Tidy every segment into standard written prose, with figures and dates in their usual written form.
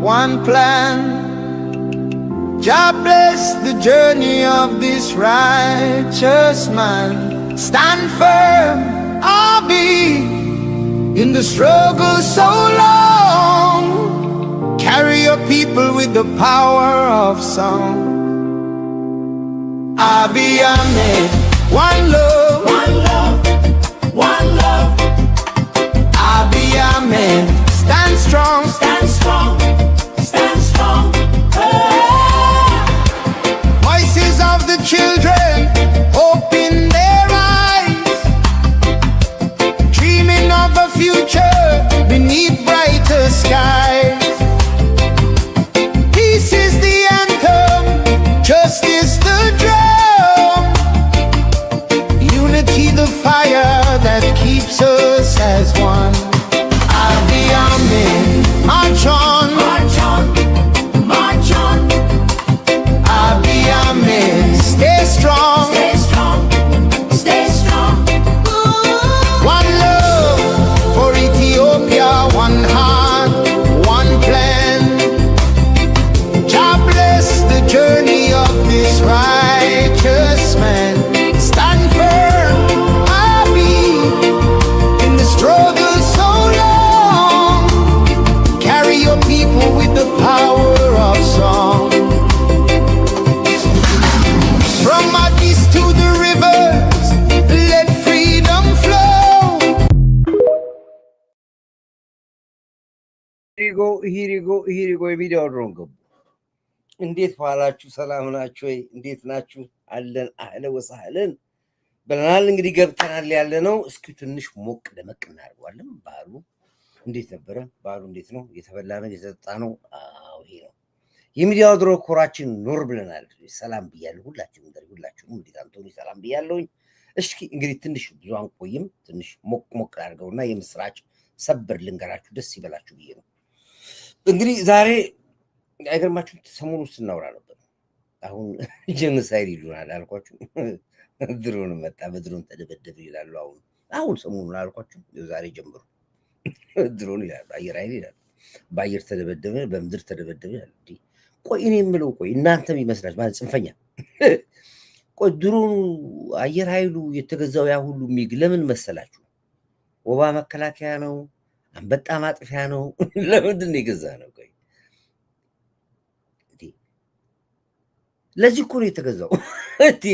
one plan. Jah bless the journey of this righteous man. Stand firm, I'll be in the struggle so long. Carry your people with the power of song. I'll be amen. One love, one love, one love. I'll be amen. Stand strong, stand strong, stand strong. Voices of the children, open their eyes, dreaming of a future beneath brighter skies. Peace is the anthem, justice the drum, unity the fire that keeps us as one. I'll be amen. March on, march on, march on. I'll be amen. Stay strong, stay strong, stay strong. One love for Ethiopia, one heart, one plan. Jah bless the journey of this righteous man. Stand firm, I'll be in the struggle so long. Carry your people with the power of song. From Addis to the rivers, let freedom flow. Here you go, video wrong. እንዴት ዋላችሁ? ሰላም ናችሁ ወይ? እንዴት ናችሁ? አለን አህለ ወሰህለን ብለናል። እንግዲህ ገብተናል ያለ ነው። እስኪ ትንሽ ሞቅ ደመቅ እናደርገዋለን። በዓሉ እንዴት ነበረ? በዓሉ እንዴት ነው? የተበላ ነው? የተጠጣ ነው? አዎ ይሄ ነው የሚዲያው ድሮ ኮራችን ኖር ብለናል። ሰላም ብያለሁ ሁላችሁም እንዴት አንቶኒ ሰላም ብያለሁኝ። እስኪ እንግዲህ ትንሽ ብዙ አንቆይም። ትንሽ ሞቅ አድርገውና የምስራች ሰበር ልንገራችሁ ደስ ይበላችሁ ብዬ ነው። እንግዲህ ዛሬ አይገርማችሁ ሰሞኑን ስናወራ ነበር። አሁን ጄኖሳይድ ይሉናል አልኳችሁ። ድሮን መጣ፣ በድሮን ተደበደበ ይላሉ። አሁን ሰሞኑን አልኳችሁ ዛሬ ጀምሮ ድሮን ይላሉ፣ አየር ኃይል ይላሉ። በአየር ተደበደበ፣ በምድር ተደበደበ ይላሉ። ቆይ እኔ የምለው ቆይ እናንተም ይመስላል ማለት ጽንፈኛ። ቆይ ድሮኑ አየር ኃይሉ የተገዛው ያ ሁሉ ሚግ ለምን መሰላችሁ? ወባ መከላከያ ነው? አንበጣ ማጥፊያ ነው? ለምንድን ነው የገዛ ነው? ቆይ ለዚህ እኮ ነው የተገዛው።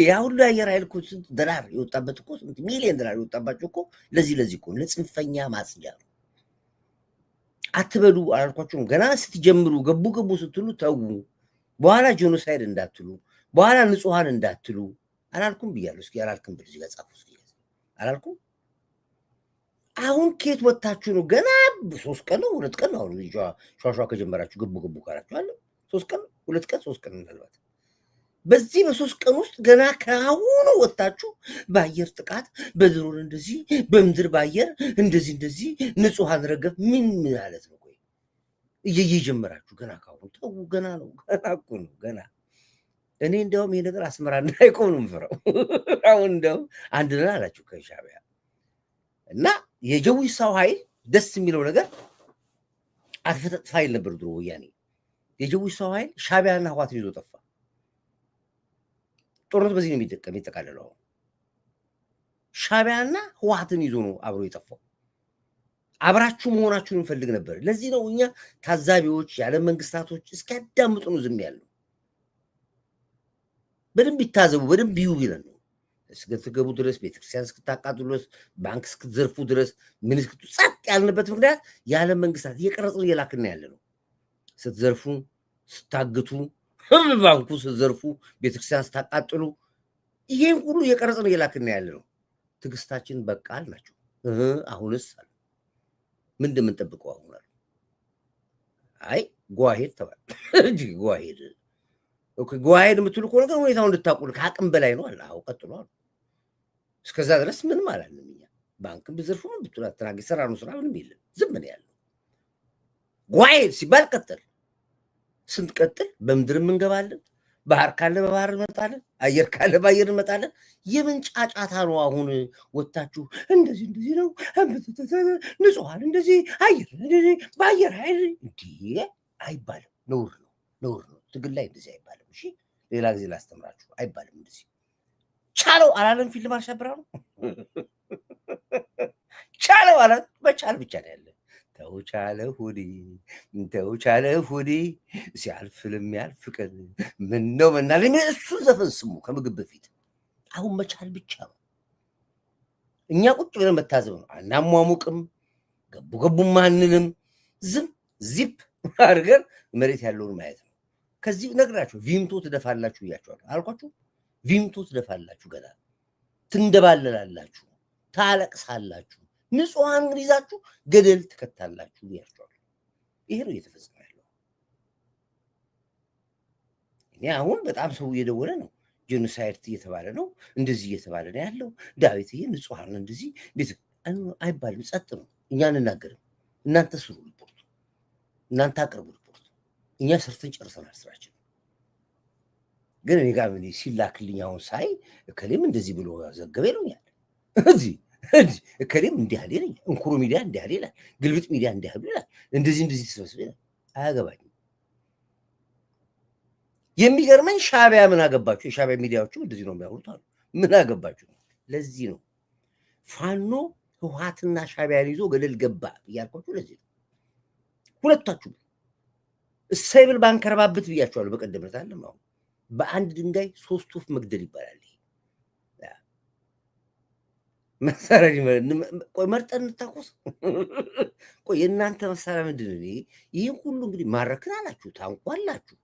ያ ሁሉ አየር ኃይል እኮ ስንት ዶላር የወጣበት እኮ ስንት ሚሊዮን ዶላር የወጣባቸው እኮ ለዚህ እኮ ለጽንፈኛ ማጽጃ ነው። አትበሉ አላልኳችሁም? ገና ስትጀምሩ ገቡ ስትሉ ተው፣ በኋላ ጄኖሳይድ እንዳትሉ፣ በኋላ ንጹሃን እንዳትሉ አላልኩም ብያለሁ። እስኪ አላልኩም ብለህ እዚህ ጋር ጻፉ። እስኪ አላልኩም? አሁን ከየት ወጣችሁ ነው? ገና 3 ቀን ነው 2 ቀን ነው። አሁን ሿሿ ከጀመራችሁ ገቡ ካላችሁ አለ 3 ቀን 2 ቀን 3 ቀን ምናልባት በዚህ በ3 ቀን ውስጥ ገና ከአሁኑ ወጣችሁ በአየር ጥቃት በድሮን እንደዚህ በምድር በአየር እንደዚህ ንጹሃን ረገፍ ምን ማለት ነው? ቆይ እየጀመራችሁ ገና ካሁኑ ተው። ገና ነው ገና እኔ እንደውም ይሄ ነገር አስመራ እንዳይቆም ነው የምፈራው። አሁን እንደውም አንድ ነገር አላችሁ ከሻዕቢያ እና የጀዊሳው ኃይል ደስ የሚለው ነገር አትፈጠጥ ፋይል ነበር ድሮ ወያኔ። የጀዊሳው ኃይል ሻዕቢያና ህዋትን ይዞ ጠፋ። ጦርነቱ በዚህ ነው የሚጠቃለለው። ሻዕቢያና ህዋትን ይዞ ነው አብሮ የጠፋው። አብራችሁ መሆናችሁን እንፈልግ ነበር። ለዚህ ነው እኛ ታዛቢዎች ያለ መንግስታቶች እስኪያዳምጡ ነው ዝም ያለው። በደንብ ይታዘቡ፣ በደንብ ይዩ ይለን ነው እስክትገቡ ድረስ፣ ቤተክርስቲያን እስክታቃጥሉ ድረስ፣ ባንክ እስክትዘርፉ ድረስ ምን ጸጥ ያልንበት ምክንያት ያለ መንግስታት እየቀረጽን እየላክን ያለ ነው። ስትዘርፉ፣ ስታግቱ፣ ባንኩ ስትዘርፉ፣ ቤተክርስቲያን ስታቃጥሉ ይሄን ሁሉ እየቀረጽን እየላክን ያለ ነው። ትዕግስታችን በቃ አልናቸው። አሁንስ ምን እንደምንጠብቀው አሁን አሉ። አይ ጓሄድ ተባለ እንጂ ጓሄድ ጓሄድ የምትሉ ከሆነ ግን ሁኔታውን እንድታውቁ ከአቅም በላይ ነው አለ። አዎ ቀጥሎ አሉ። እስከዛ ድረስ ምንም አላልንም እኛ። ባንክም ብዘርፉ ምን ብትሉ አትናገ ሰራነው ስራ ምንም የለም ዝም ነው ያለው። ጓሄድ ሲባል ቀጥል። ስንቀጥል በምድርም እንገባለን፣ ባህር ካለ በባህር እንመጣለን፣ አየር ካለ በአየር እንመጣለን። የምን ጫጫታ ነው አሁን ወጣችሁ እንደዚህ ነው ንጹሃን እንደዚህ አየር እንደዚህ በአየር ኃይል እንዴ አይባልም። ነውር ነው፣ ነውር ነው። ትግል ላይ እንደዚህ አይባልም። እሺ ሌላ ጊዜ ላስተምራችሁ። አይባልም እንደዚህ። ቻለው አላለም ፊልድ ማርሻል ብርሃኑ ቻለው አለ። በቻል ብቻ ነው ያለ። ተውቻለ ሁዲ ተውቻለ ሁዲ ሲያልፍ ለሚያልፍ ቀን ምን ነው መናል። እሱን ዘፈን ስሙ ከምግብ በፊት። አሁን መቻል ብቻ ነው። እኛ ቁጭ ብለን መታዘብ ነው። አናሟሙቅም፣ ገቡ ገቡ ማንንም ዝም ዚፕ አድርገን መሬት ያለውን ማየት ነው። ከዚህ ነግራችሁ ቪምቶ ትደፋላችሁ እያችኋለሁ አልኳችሁ። ቪምቶ ትደፋላችሁ፣ ገና ትንደባለላላችሁ፣ ታለቅሳላችሁ፣ ንጹሐን ይዛችሁ ገደል ትከታላችሁ እያችኋለሁ። ይሄ ነው እየተፈጸመ ያለው። እኔ አሁን በጣም ሰው እየደወለ ነው። ጄኖሳይድ እየተባለ ነው፣ እንደዚህ እየተባለ ነው ያለው። ዳዊት ይሄ ንጹሐን እንደዚህ አይባልም። ጸጥ ነው። እኛ እንናገርም። እናንተ ስሩ ሪፖርት፣ እናንተ አቅርቡ ሪፖርት። እኛ ሰርተን ጨርሰናል ስራችን። ግን እኔ ጋር ሲላክልኝ አሁን ሳይ እከሌም እንደዚህ ብሎ ዘገበ ይሉኛል። እዚህ እከሌም እንዲህ አለ ይለኛል። እንኩሩ ሚዲያ እንዲህ አለ ይላል። ግልብጥ ሚዲያ እንዲህ አለ ይላል። እንደዚህ ተሰብስበ ይላል። አያገባኝም። የሚገርመኝ ሻዕቢያ ምን አገባችሁ? የሻዕቢያ ሚዲያዎችም እንደዚህ ነው የሚያወሩት አሉ። ምን አገባችሁ? ለዚህ ነው ፋኖ ህወሓትና ሻዕቢያን ይዞ ገደል ገባ እያልኳችሁ። ለዚህ ነው ሁለታችሁ እሰይብል ባንከረባብት ብያችኋለሁ። በቀደም ዕለት አለም አሁን በአንድ ድንጋይ 3 ወፍ መግደል ይባላል። መሳሪያ ቆይ መርጠን እንታኮስ። ቆይ የእናንተ መሳሪያ ምንድን ነው? ይህን ሁሉ እንግዲህ ማረክን አላችሁ፣ ታንኳ አላችሁ፣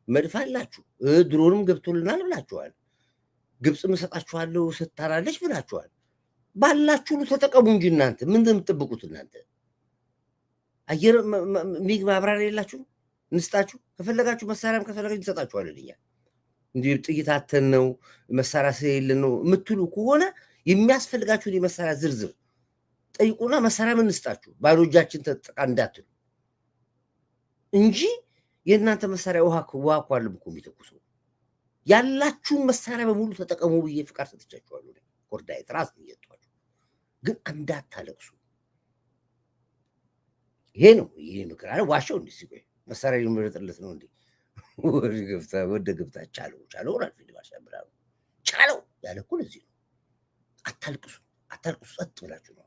መድፍ አላችሁ፣ ድሮንም ገብቶልናል ብላችኋል። ግብፅ ምሰጣችኋለሁ ስታላለች ብላችኋል። ባላችሁ ተጠቀሙ እንጂ እናንተ ምን እንደምትጠብቁት እናንተ አየር ሚግ ማብራሪያ የላችሁ እንስጣችሁ። ከፈለጋችሁ መሳሪያም ከፈለጋችሁ እንሰጣችኋለን። እኛ እንዲህ ጥይት አተን ነው መሳሪያ ስለሌለን ነው የምትሉ ከሆነ የሚያስፈልጋችሁን የመሳሪያ ዝርዝር ጠይቁና መሳሪያ ምን እንስጣችሁ። ባዶ እጃችን ተጠቃ እንዳትሉ እንጂ የእናንተ መሳሪያ ውሃ እኮ አለም እኮ የሚተኩሰው። ያላችሁን መሳሪያ በሙሉ ተጠቀሙ ብዬ ፍቃድ ሰጥቻችኋለሁ። ኮርዳይት ራስ እየጧችሁ ግን እንዳታለቅሱ። ይሄ ነው ይሄ ምክር አለ። ዋሻው እንዲህ ሲቆይ መሳሪያ ሊመረጥለት ነው እንዴ? ወደ ገብታ ቻለው ቻለው ራል ፊልድ ማርሻል ብርሃኑ ቻለው ያለ እኮ ለዚህ ነው። አታልቅሱ፣ አታልቅሱ፣ ጸጥ ብላችሁ ነው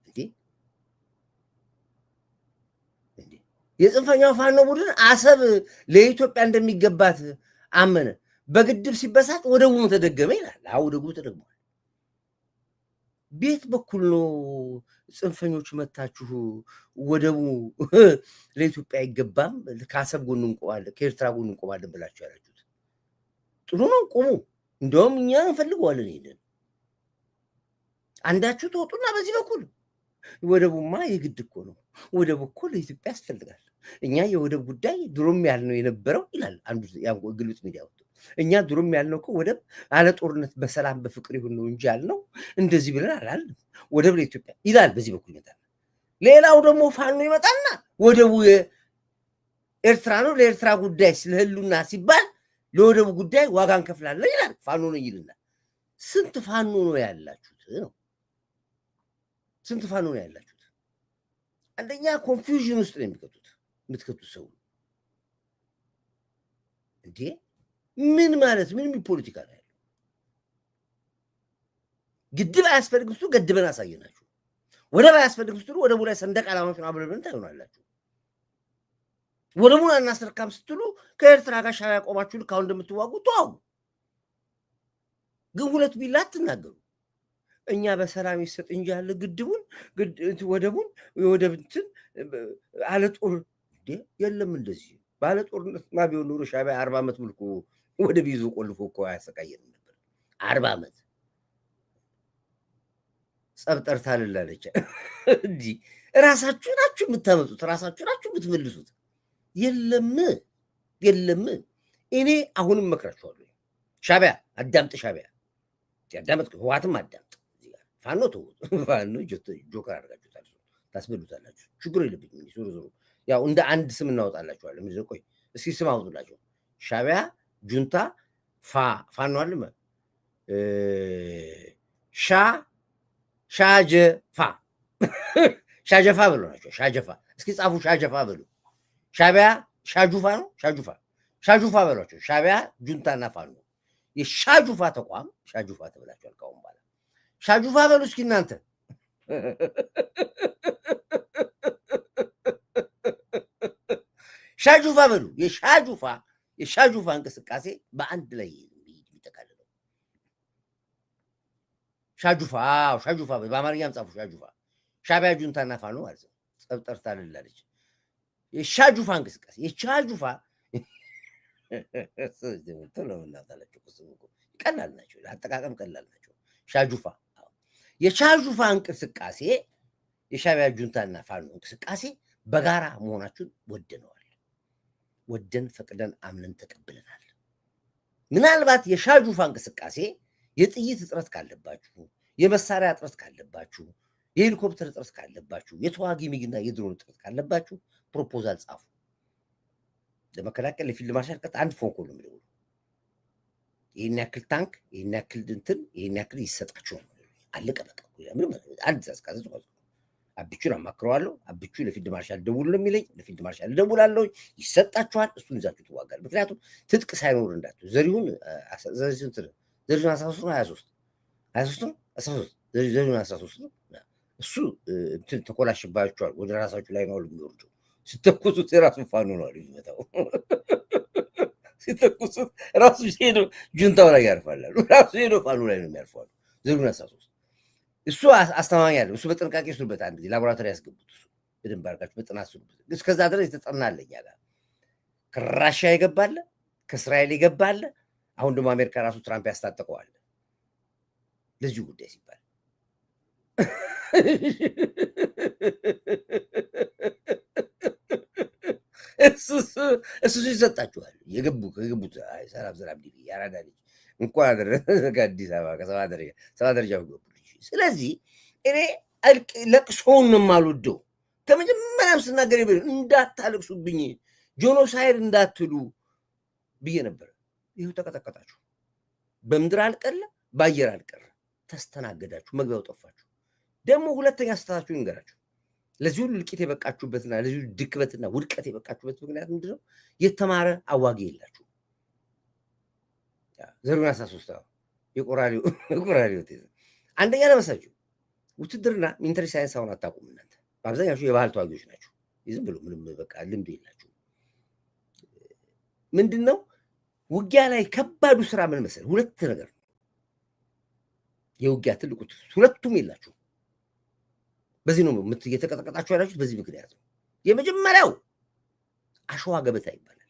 እንዴ? የጽንፈኛው ፋኖ ቡድን አሰብ ለኢትዮጵያ እንደሚገባት አመነ። በግድብ ሲበሳጭ ወደቡ ተደገመ ይላል። ወደቡ ተደግሟል። ቤት በኩል ነው ጽንፈኞች መታችሁ ወደቡ ለኢትዮጵያ አይገባም፣ ከአሰብ ጎን እንቆማለን፣ ከኤርትራ ጎን እንቆማለን ብላችሁ ያላችሁት ጥሩ ነው፣ ቁሙ። እንደውም እኛ እንፈልገዋለን። ይሄንን አንዳችሁ ትወጡና በዚህ በኩል ወደቡማ የግድ እኮ ነው፣ ወደቡ እኮ ለኢትዮጵያ ያስፈልጋል። እኛ የወደብ ጉዳይ ድሮም ያልነው የነበረው ይላል አንዱ ግልጽ ሚዲያ ወጥቶ፣ እኛ ድሮም ያልነው እኮ ወደብ አለ ጦርነት በሰላም በፍቅር ይሁን ነው እንጂ ያልነው እንደዚህ ብለን አላልንም። ወደብ ለኢትዮጵያ ይላል በዚህ በኩል ይመጣል። ሌላው ደግሞ ፋኖ ይመጣና ወደቡ ኤርትራ ነው፣ ለኤርትራ ጉዳይ ስለህሉና ሲባል ለወደቡ ጉዳይ ዋጋ እንከፍላለን ይላል። ፋኖ ነው ይልና ስንት ፋኖ ነው ያላችሁት ነው? ስንት ፋኖ ነው ያላችሁት? አንደኛ ኮንፊውዥን ውስጥ ነው የምትከቱት ሰው እንዴ። ምን ማለት ምን ፖለቲካ ነው ያለው? ግድብ አያስፈልግም ስትሉ ገድበን አሳየናችሁ። ወደብ አያስፈልግም ስትሉ ወደቡ ላይ ሰንደቅ ዓላማችሁን አብረን ታዩናላችሁ። ወደቡን አናስረካም ስትሉ ከኤርትራ ጋር ሻዕቢያ ቆማችሁ ልክ አሁን እንደምትዋጉ ተዋጉ። ግን ሁለት ቢላ አትናገሩ። እኛ በሰላም ይሰጥ እንጂ ያለ ግድቡን ወደቡን የወደብ እንትን አለ ጦር የለም። እንደዚህ ባለ ጦርነትማ ቢሆን ኖሮ ሻዕቢያ 40 ዓመት ሙሉ ወደብ ይዞ ቆልፎ እኮ አያሰቃየንም ነበር። 40 ዓመት ጸብ ጠርታልላለች። እንዲህ ራሳችሁ ናችሁ የምታመጡት፣ ራሳችሁ ናችሁ የምትመልሱት። የለም የለም። እኔ አሁንም መክራችኋለሁ። ሻዕቢያ አዳምጥ፣ ሻዕቢያ ያዳምጥ፣ ህወሓትም አዳምጥ። ፋኖ ፋኖ ጆከር አድርጋችሁታል፣ ታስበሉታላችሁ። ችግር የለብኝም። ዞሮ ዞሮ ያው እንደ አንድ ስም እናወጣላችኋለን። ቆይ እስኪ ስም አውጡላቸው። ሻዕቢያ፣ ጁንታ፣ ፋኖ አለ ሻጀፋ ሻጀፋ ብሎ ናቸው። ሻጀፋ እስኪ ጻፉ፣ ሻጀፋ ብሎ ሻቢያ ሻጁፋ ነው። ሻጁፋ በሏቸው። ሻቢያ ጁንታና ፋኖ የሻጁፋ ተቋም ሻጁፋ ተብላችኋል። ካሁን በኋላ ሻጁፋ በሉ እስኪ እናንተ። ሻጁፋ በሉ። የሻጁፋ እንቅስቃሴ በአንድ ላይ የሚጠቃልለው ሻጁፋ በአማርኛም ጻፉ። ሻጁፋ ሻቢያ ጁንታና ፋኖ ማለት ነው። ጠርታ ልላለች። የሻጁፋ እንቅስቃሴ የሻጁፋ ቀላል ናቸው፣ አጠቃቀም ቀላል ናቸው። ሻጁፋ የሻጁፋ እንቅስቃሴ የሻቢያ ጁንታና ፋኖ እንቅስቃሴ በጋራ መሆናችሁን ወደነዋል። ወደን ፈቅደን አምነን ተቀብለናል። ምናልባት የሻጁፋ እንቅስቃሴ የጥይት እጥረት ካለባችሁ፣ የመሳሪያ እጥረት ካለባችሁ፣ የሄሊኮፕተር እጥረት ካለባችሁ፣ የተዋጊ ሚግና የድሮን እጥረት ካለባችሁ ፕሮፖዛል ጻፉ። ለመከላከል ለፊልድ ማርሻል ቀጥ አንድ ፎን ኮል ነው የሚለው ይሄን ያክል ታንክ፣ ይሄን ያክል እንትን፣ ይሄን ያክል ይሰጣችሁ ነው። አለቀ በቃ። ምንም አንድ ተስካዘ አብቹን አማክረዋለሁ። አብቹ ለፊልድ ማርሻል ደውል ነው የሚለኝ። ለፊልድ ማርሻል ደውላለሁ፣ ይሰጣችኋል። እሱን ይዛችሁ ትዋጋል። ምክንያቱም ትጥቅ ሳይኖር እንዳትሉ። ዘሪሁን 13 ነው 23 ነው 13 ዘሪሁን 13 ነው። እሱ እንትን ተኮላሽባችኋል። ወደ ራሳችሁ ላይ ነው የሚወርደው። ሲተኩሱት የራሱ ፋኖ ነው የሚመታው። ሲተኩሱት ራሱ ሄዶ ጁንታው ላይ ያርፋል። ራሱ ሄዶ ፋኖ ላይ ነው የሚያርፈው። ዘሪሁን 13 እሱ አስተማማኝ አለ። እሱ በጥንቃቄ ስሩበት። አንድ ጊዜ ላቦራቶሪ ያስገቡት። እሱ በደንብ አድርጋችሁ በጥናት ስሩበት። እስከዛ ድረስ የተጠናለ እኛ ጋር ከራሽያ ይገባለ፣ ከእስራኤል ይገባለ። አሁን ደግሞ አሜሪካ ራሱ ትራምፕ ያስታጠቀዋል ለዚሁ ጉዳይ ሲባል እሱ ይሰጣችኋል። የገቡት ሰላም ሰላም ዲቪ ያራዳ ልጅ እንኳን አዲስ አበባ ከሰባ ደረጃ ገቡ። ስለዚህ እኔ ለቅሶውን ነው የማልወደው። ከመጀመሪያም ስናገር እንዳታለቅሱብኝ፣ ጆኖሳይድ እንዳትሉ ብዬ ነበር። ይኸው ተቀጠቀጣችሁ። በምድር አልቀረ በአየር አልቀረ ተስተናገዳችሁ፣ መግቢያው ጠፋችሁ። ደግሞ ሁለተኛ ስህተታችሁ ንገራችሁ። ለዚህ ሁሉ እልቂት የበቃችሁበትና ለዚህ ሁሉ ድክበትና ውድቀት የበቃችሁበት ምክንያት ምንድነው? የተማረ አዋጊ የላችሁ። ዘሩን 13 የቆራሪው ቴዝ አንደኛ ለመሳችሁ ውትድርና ሚሊተሪ ሳይንስ አሁን አታውቁም እናንተ። በአብዛኛው የባህል ተዋጊዎች ናቸው። ዝም ብሎ ምንም በቃ ልምድ የላችሁ። ምንድነው ውጊያ ላይ ከባዱ ስራ ምን መሰለህ? ሁለት ነገር ነው የውጊያ ትልቁ። ሁለቱም የላችሁ። በዚህ ነው እየተቀጠቀጣችሁ ያላችሁት። በዚህ ምክንያት ነው። የመጀመሪያው አሸዋ ገበታ ይባላል።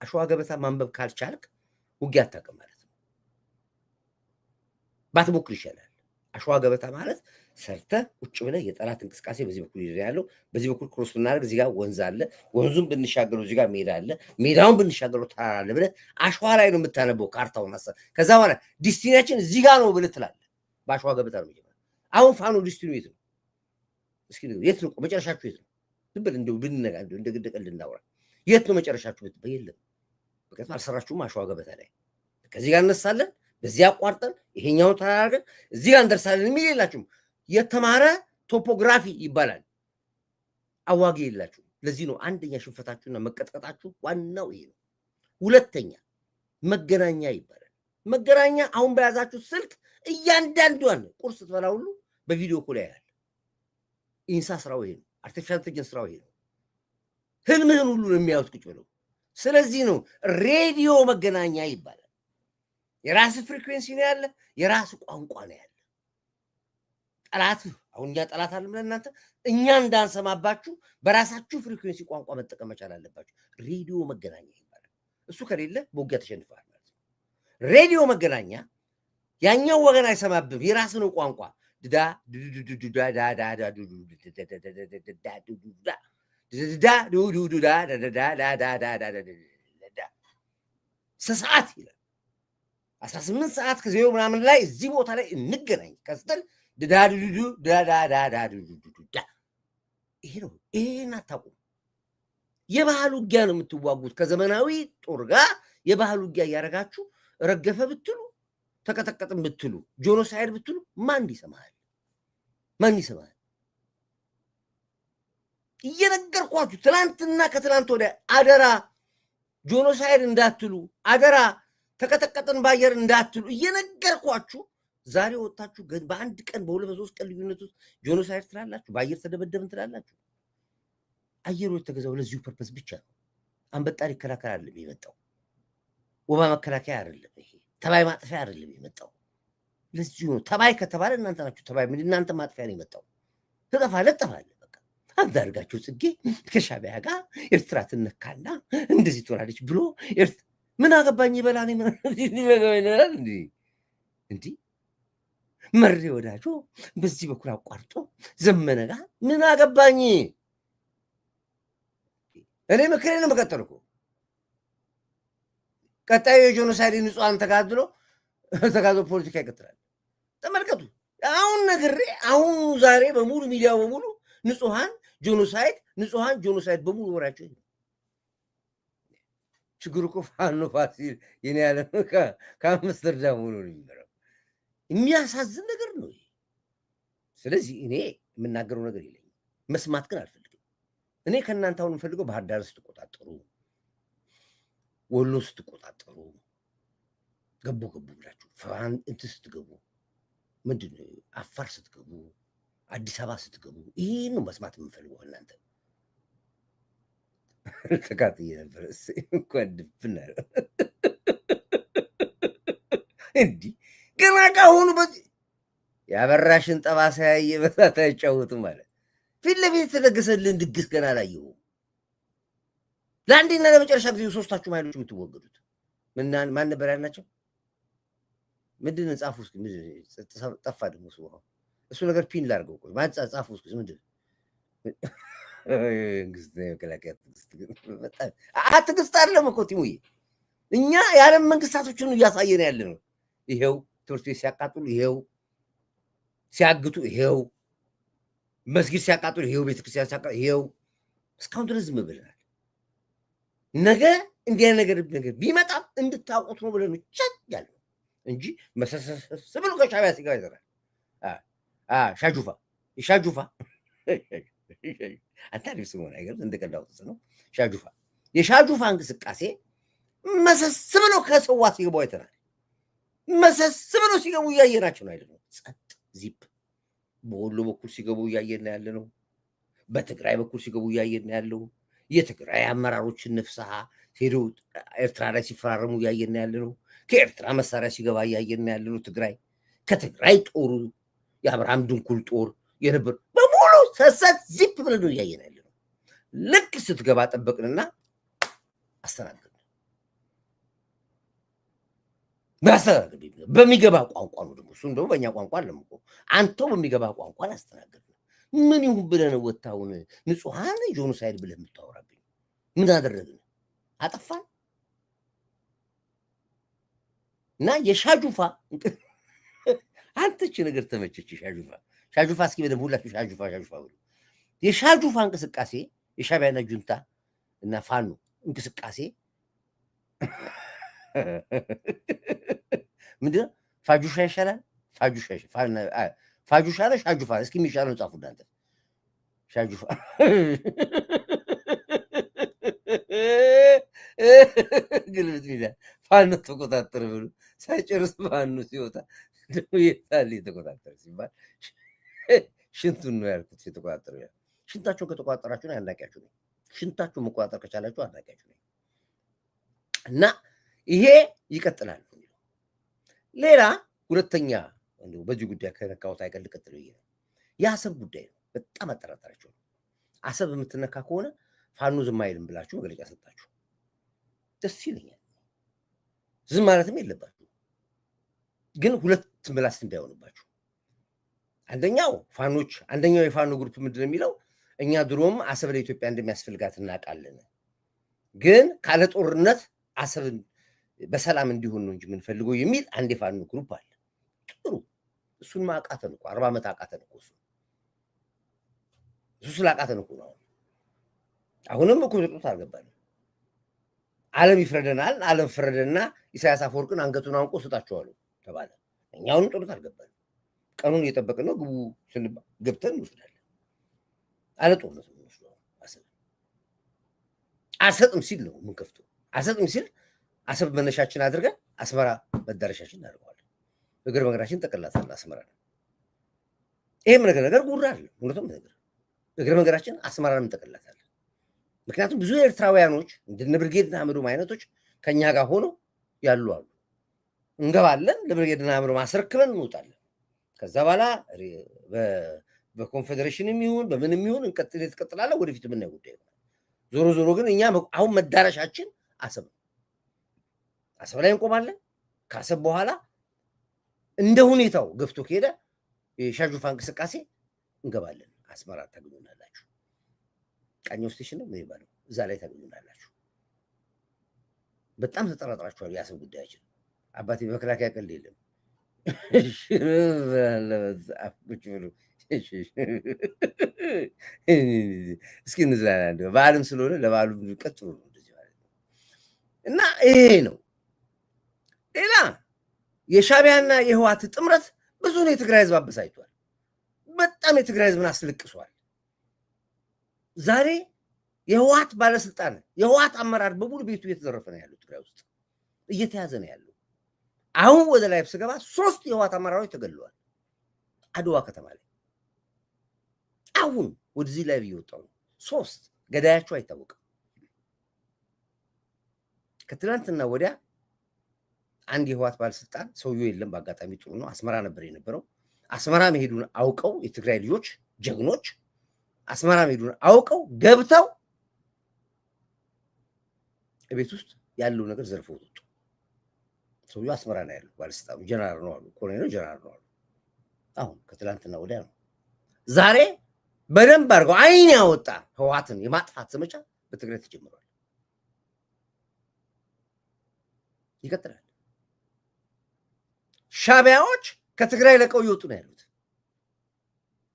አሸዋ ገበታ ማንበብ ካልቻልክ ውጊያ አታውቅም ማለት ነው። ባትሞክር ይሻላል። አሸዋ ገበታ ማለት ሰርተህ ቁጭ ብለህ የጠላት እንቅስቃሴ በዚህ በኩል ያለው በዚህ በኩል ክሮስ ብናደርግ እዚህ ጋር ወንዝ አለ፣ ወንዙን ብንሻገረው እዚህ ጋር ሜዳ አለ፣ ሜዳውን ብንሻገረው ተራራ አለ ብለህ አሸዋ ላይ ነው የምታነበው ካርታውን አሰብ። ከዛ በኋላ ዲስቲኒያችን እዚህ ጋር ነው ብለህ ትላለህ። በአሸዋ ገበታ ነው የሚጀምረው። አሁን ፋኖ ዲስቲኒ የት ነው? እስኪ የት ነው መጨረሻችሁ? የት ነው? ዝም ብለህ እንደው ብንነጋ እንደ ግድቀል ልናወራ የት ነው መጨረሻችሁ? ብትበይ የለም። በቀጥታ አልሰራችሁም። አሸዋ ገበታ ላይ ከዚህ ጋር እነሳለን፣ በዚህ አቋርጠን ይሄኛውን ተራራገን እዚህ ጋር እንደርሳለን የሚል የላችሁም። የተማረ ቶፖግራፊ ይባላል። አዋጊ የላችሁም። ለዚህ ነው አንደኛ ሽንፈታችሁና መቀጥቀጣችሁ ዋናው ይሄ ነው። ሁለተኛ መገናኛ ይባላል። መገናኛ አሁን በያዛችሁ ስልክ እያንዳንዷን ቁርስ ትበላ ሁሉ በቪዲዮ ኮል ያያል። ኢንሳ ስራው ይሄ ነው። አርቲፊሻል ኢንተለጀንስ ስራው ይሄ ነው። ህልምህን ሁሉ ነው የሚያዩት ቁጭ ብለው። ስለዚህ ነው ሬዲዮ መገናኛ ይባላል። የራስ ፍሪኩዌንሲ ነው ያለ፣ የራስ ቋንቋ ነው ያለ። ጠላት አሁን እኛ ጠላት አለ ብለን እናንተ እኛ እንዳንሰማባችሁ በራሳችሁ ፍሪኩዌንሲ ቋንቋ መጠቀም መቻል አለባችሁ። ሬዲዮ መገናኛ ይባላል። እሱ ከሌለ በውጊያ ተሸንፈዋል ማለት ነው። ሬዲዮ መገናኛ ያኛው ወገን አይሰማብም፣ የራስን ቋንቋ ሰዓት ይላል 18 ሰዓት ከዜሮ ምናምን ላይ እዚህ ቦታ ላይ እንገናኝ ከስትል ይሄ ነው። ይሄን አታውቁም። የባህል ውጊያ ነው የምትዋጉት ከዘመናዊ ጦር ጋር። የባህል ውጊያ እያደረጋችሁ ረገፈ ብትሉ ተቀጠቀጥን ብትሉ ጆኖሳይድ ብትሉ ማን ይሰማል? ማን ይሰማል? እየነገርኳችሁ ትናንትና ከትናንት ወዲያ አደራ ጆኖሳይድ እንዳትሉ፣ አደራ ተቀጠቀጥን ባየር እንዳትሉ እየነገርኳችሁ ዛሬ ወጣችሁ በአንድ ቀን በሁለት በሶስት ቀን ልዩነት ውስጥ ጆኖሳይድ ትላላችሁ፣ በአየር ተደበደብን ትላላችሁ። አየሩ የተገዛው ለዚሁ ፐርፐስ ብቻ ነው። አንበጣ ሊከላከል አይደለም የመጣው፣ ወባ መከላከያ አይደለም፣ ይሄ ተባይ ማጥፊያ አይደለም የመጣው። ለዚሁ ነው። ተባይ ከተባለ እናንተ ናችሁ ተባይ፣ እናንተ ማጥፊያ ነው የመጣው። ትጠፋለህ። በቃ አንዳርጋቸው ጽጌ ከሻዕቢያ ጋር ኤርትራ ትነካና እንደዚህ ትሆናለች ብሎ ምን አገባኝ ይበላል እንዲህ መሬ ወዳጆ በዚህ በኩል አቋርጦ ዘመነ ጋር ምን አገባኝ? እኔ ምክሬን መቀጠል እኮ ቀጣዩ የጆኖሳይድ ንጹሐን ተጋድሎ ፖለቲካ ይቀጥላል። ተመልከቱ። አሁን ነግሬ አሁን ዛሬ በሙሉ ሚዲያው በሙሉ ንጹሐን ጆኖሳይድ በሙሉ ወራቸው። ችግሩ እኮ ፋኖ ፋሲል የኔ ያለ ከአምስተርዳም ሆኖ ነው የሚመራው። የሚያሳዝን ነገር ነው። ስለዚህ እኔ የምናገረው ነገር የለኝም፣ መስማት ግን አልፈልግም። እኔ ከእናንተ አሁን የምፈልገው ባህር ዳር ስትቆጣጠሩ፣ ወሎ ስትቆጣጠሩ፣ ገቡ ብላችሁ እንትን ስትገቡ፣ ምንድን ነው አፋር ስትገቡ፣ አዲስ አበባ ስትገቡ፣ ይህን ነው መስማት የምንፈልገው እናንተ። ተቃጥዬ ነበር እንኳን ድብና እንዲህ ገና ካሁኑ በዚህ ያበራሽን ጠባሳ ያየ በሳት አይጫወትም ማለት ፊት ለፊት የተደገሰልን ድግስ ገና አላየሁም። ለአንዴና ለመጨረሻ ጊዜ ሶስታችሁ ኃይሎች የምትወገዱት ማን ነበር ያልናቸው? ምንድን ነው ጻፉ እስኪ። ጠፋ ደግሞ እሱ ነገር ፒን ላድርገው። ጻፉ እስኪ ምንድን ትዕግስት አይደለም እኮ ቲሙዬ። እኛ የዓለም መንግስታቶችን እያሳየን ያለ ነው። ይሄው ትምህርት ቤት ሲያቃጥሉ፣ ይሄው ሲያግቱ፣ ይሄው መስጊድ ሲያቃጥሉ፣ ይሄው ቤተክርስቲያን ሲያቃጥሉ፣ ይሄው እስካሁን ድረስ ዝም ብለናል። ነገ እንዲህ ነገር ቢመጣም እንድታውቁት ነው ብለን ቻት ያለ እንጂ መሰሰስ ብሎ ከሻዕቢያ ሲገባ ይዘራል። ሻጁፋ አንተ አሪፍ ስሙን አይገርም? እንደቀዳውት ነው ሻጁፋ። የሻጁፋ እንቅስቃሴ መሰስ ብሎ ከሰዋ ሲገቡ አይተናል። መሰስ ብሎ ሲገቡ እያየናቸው ነው አይደል? ጸጥ ዚፕ። በወሎ በኩል ሲገቡ እያየን ያለ ነው። በትግራይ በኩል ሲገቡ እያየን ያለው የትግራይ አመራሮችን ነፍስሃ ሄደው ኤርትራ ላይ ሲፈራረሙ እያየን ያለ ነው። ከኤርትራ መሳሪያ ሲገባ እያየን ያለ ነው። ከትግራይ ጦሩ የአብርሃም ድንኩል ጦር የነበር በሙሉ ሰሰት ዚፕ ብለን ነው እያየን ያለ ነው። ልክ ስትገባ ጠበቅንና አስተናገድን። በሚገባ ቋንቋ ነው ደግሞ እሱም ደግሞ በእኛ ቋንቋ አለም እኮ አንተው በሚገባ ቋንቋ አስተናገድን። ምን ይሁን ብለን ወታውን ንጹሐን ጆኖሳይድ ብለህ የምታወራብኝ? ምን አደረግን? አጠፋን? እና የሻጁፋ አንተች ነገር ተመቸች። ሻጁፋ እስኪ በደንብ ሁላችሁ ሻጁፋ ብሎ የሻጁፋ እንቅስቃሴ የሻዕቢያና ጁንታ እና ፋኖ እንቅስቃሴ ምንድን ነው? ፋጁሻ ይሻላል? ፋጁሻ ነው ሻጁፋ? እስኪ የሚሻለው ጻፉ እናንተ። ሻጁፋ ግልብት ሚዲያ ፋኖ ተቆጣጠር ብሎ ሳይጨርስ ፋኖ ሲወጣ የታለ የተቆጣጠረ ሲባል ሽንቱን ነው ያልኩት። የተቆጣጠረ ሽንታችሁን ከተቆጣጠራችሁ አድናቂያችሁ ነኝ። ሽንታችሁን መቆጣጠር ከቻላችሁ አድናቂያችሁ ነኝ። እና ይሄ ይቀጥላል። ሌላ ሁለተኛ በዚህ ጉዳይ ከነካሁት አይቀር ልቀጥለው ይሄ የአሰብ ጉዳይ ነው። በጣም አጠራጣሪያቸው ነው። አሰብ የምትነካ ከሆነ ፋኖ ዝም አይልም ብላችሁ መግለጫ ሰጣችሁ፣ ደስ ይለኛል። ዝም ማለትም የለባችሁ፣ ግን ሁለት ምላስ እንዳይሆንባችሁ። አንደኛው የፋኖ ግሩፕ ምንድን ነው የሚለው? እኛ ድሮም አሰብ ለኢትዮጵያ እንደሚያስፈልጋት እናውቃለን፣ ግን ካለ ጦርነት አሰብን በሰላም እንዲሆን ነው እንጂ የምንፈልገው የሚል አንድ የፋኖ ግሩፕ አለ። ጥሩ፣ እሱን ማቃተን እኮ 40 ዓመት አቃተን እኮ እሱ ስላቃተን እኮ ነው። አሁንም እኮ ጥጦት አልገባንም። ዓለም ይፍረደናል። ዓለም ፍረደና ኢሳያስ አፈወርቅን አንገቱን አንቆ ስጣቸዋለሁ ተባለ። እኛ አሁንም ጥጦት አልገባንም። ቀኑን እየጠበቅን ነው። ግቡ ስንባል ገብተን እንወስዳለን። አለ ጦርነት ነው። አልሰጥም ሲል ነው የምንከፍተው። አልሰጥም ሲል አሰብ መነሻችን አድርገን አስመራ መዳረሻችን እናደርገዋለን። እግር መንገዳችን ጠቅላታለን አስመራ ነው። ይሄም ነገር ጉራ አለ። እውነቱም ነገር እግር መንገዳችን አስመራን እንጠቅላታለን። ምክንያቱም ብዙ ኤርትራውያኖች እንደነ ብርጌድና አምዶም አይነቶች ከኛ ጋር ሆነው ያሉ አሉ። እንገባለን፣ ለብርጌድና አምዶም አስረክበን እንወጣለን። ከዛ በኋላ በኮንፌዴሬሽንም ይሁን በምንም ይሁን ትቀጥላለን። ወደፊት የምናየው ጉዳይ ነው። ዞሮ ግን እኛ አሁን መዳረሻችን አሰብ ነው። አሰብ ላይ እንቆማለን። ከአሰብ በኋላ እንደ ሁኔታው ገፍቶ ከሄደ የሻጁፋ እንቅስቃሴ እንገባለን። አስመራ ታገኙናላችሁ። ቃኘው ስቴሽን ነው የሚባለው፣ እዛ ላይ ታገኙናላችሁ። በጣም ተጠራጥራችኋል። የአሰብ ጉዳያችን አባቴ መከላከያ ቀልድ የለም። እስኪ እንዝላለን። በዓልም ስለሆነ ለበዓሉ ቀጥሎ ነው እንደዚህ ማለት ነው። እና ይሄ ነው። ሌላ የሻዕቢያና የህወሓት ጥምረት ብዙ ነው የትግራይ ህዝብ አበሳጭቷል። በጣም የትግራይ ህዝብን አስለቅሷል። ዛሬ የህወሓት ባለስልጣን የህወሓት አመራር በሙሉ ቤቱ እየተዘረፈ ነው ያለው። ትግራይ ውስጥ እየተያዘ ነው ያለው። አሁን ወደ ላይ ስገባ 3 የህወሓት አመራሮች ተገድለዋል አድዋ ከተማ ላይ። አሁን ወደዚህ ላይ እየወጣው ነው 3 ገዳያቸው አይታወቅም። ከትላንትና ወዲያ አንድ የህወሓት ባለስልጣን ሰውየው የለም፣ በአጋጣሚ ጥሩ ነው፣ አስመራ ነበር የነበረው። አስመራ መሄዱን አውቀው የትግራይ ልጆች ጀግኖች አስመራ መሄዱን አውቀው ገብተው ቤት ውስጥ ያለው ነገር ዘርፈው ወጡ። ሰውየው አስመራ ነው ያለው፣ ባለስልጣኑ ጀነራል ነው አሉ፣ ኮሎኔሉ ጀነራል ነው አሉ። አሁን ከትላንትና ወዲያ ነው። ዛሬ በደንብ አድርገው አይን ያወጣ ህወሓትን የማጥፋት ዘመቻ በትግራይ ተጀምሯል። ይቀጥላል። ሻዕቢያዎች ከትግራይ ለቀው እየወጡ ነው ያሉት።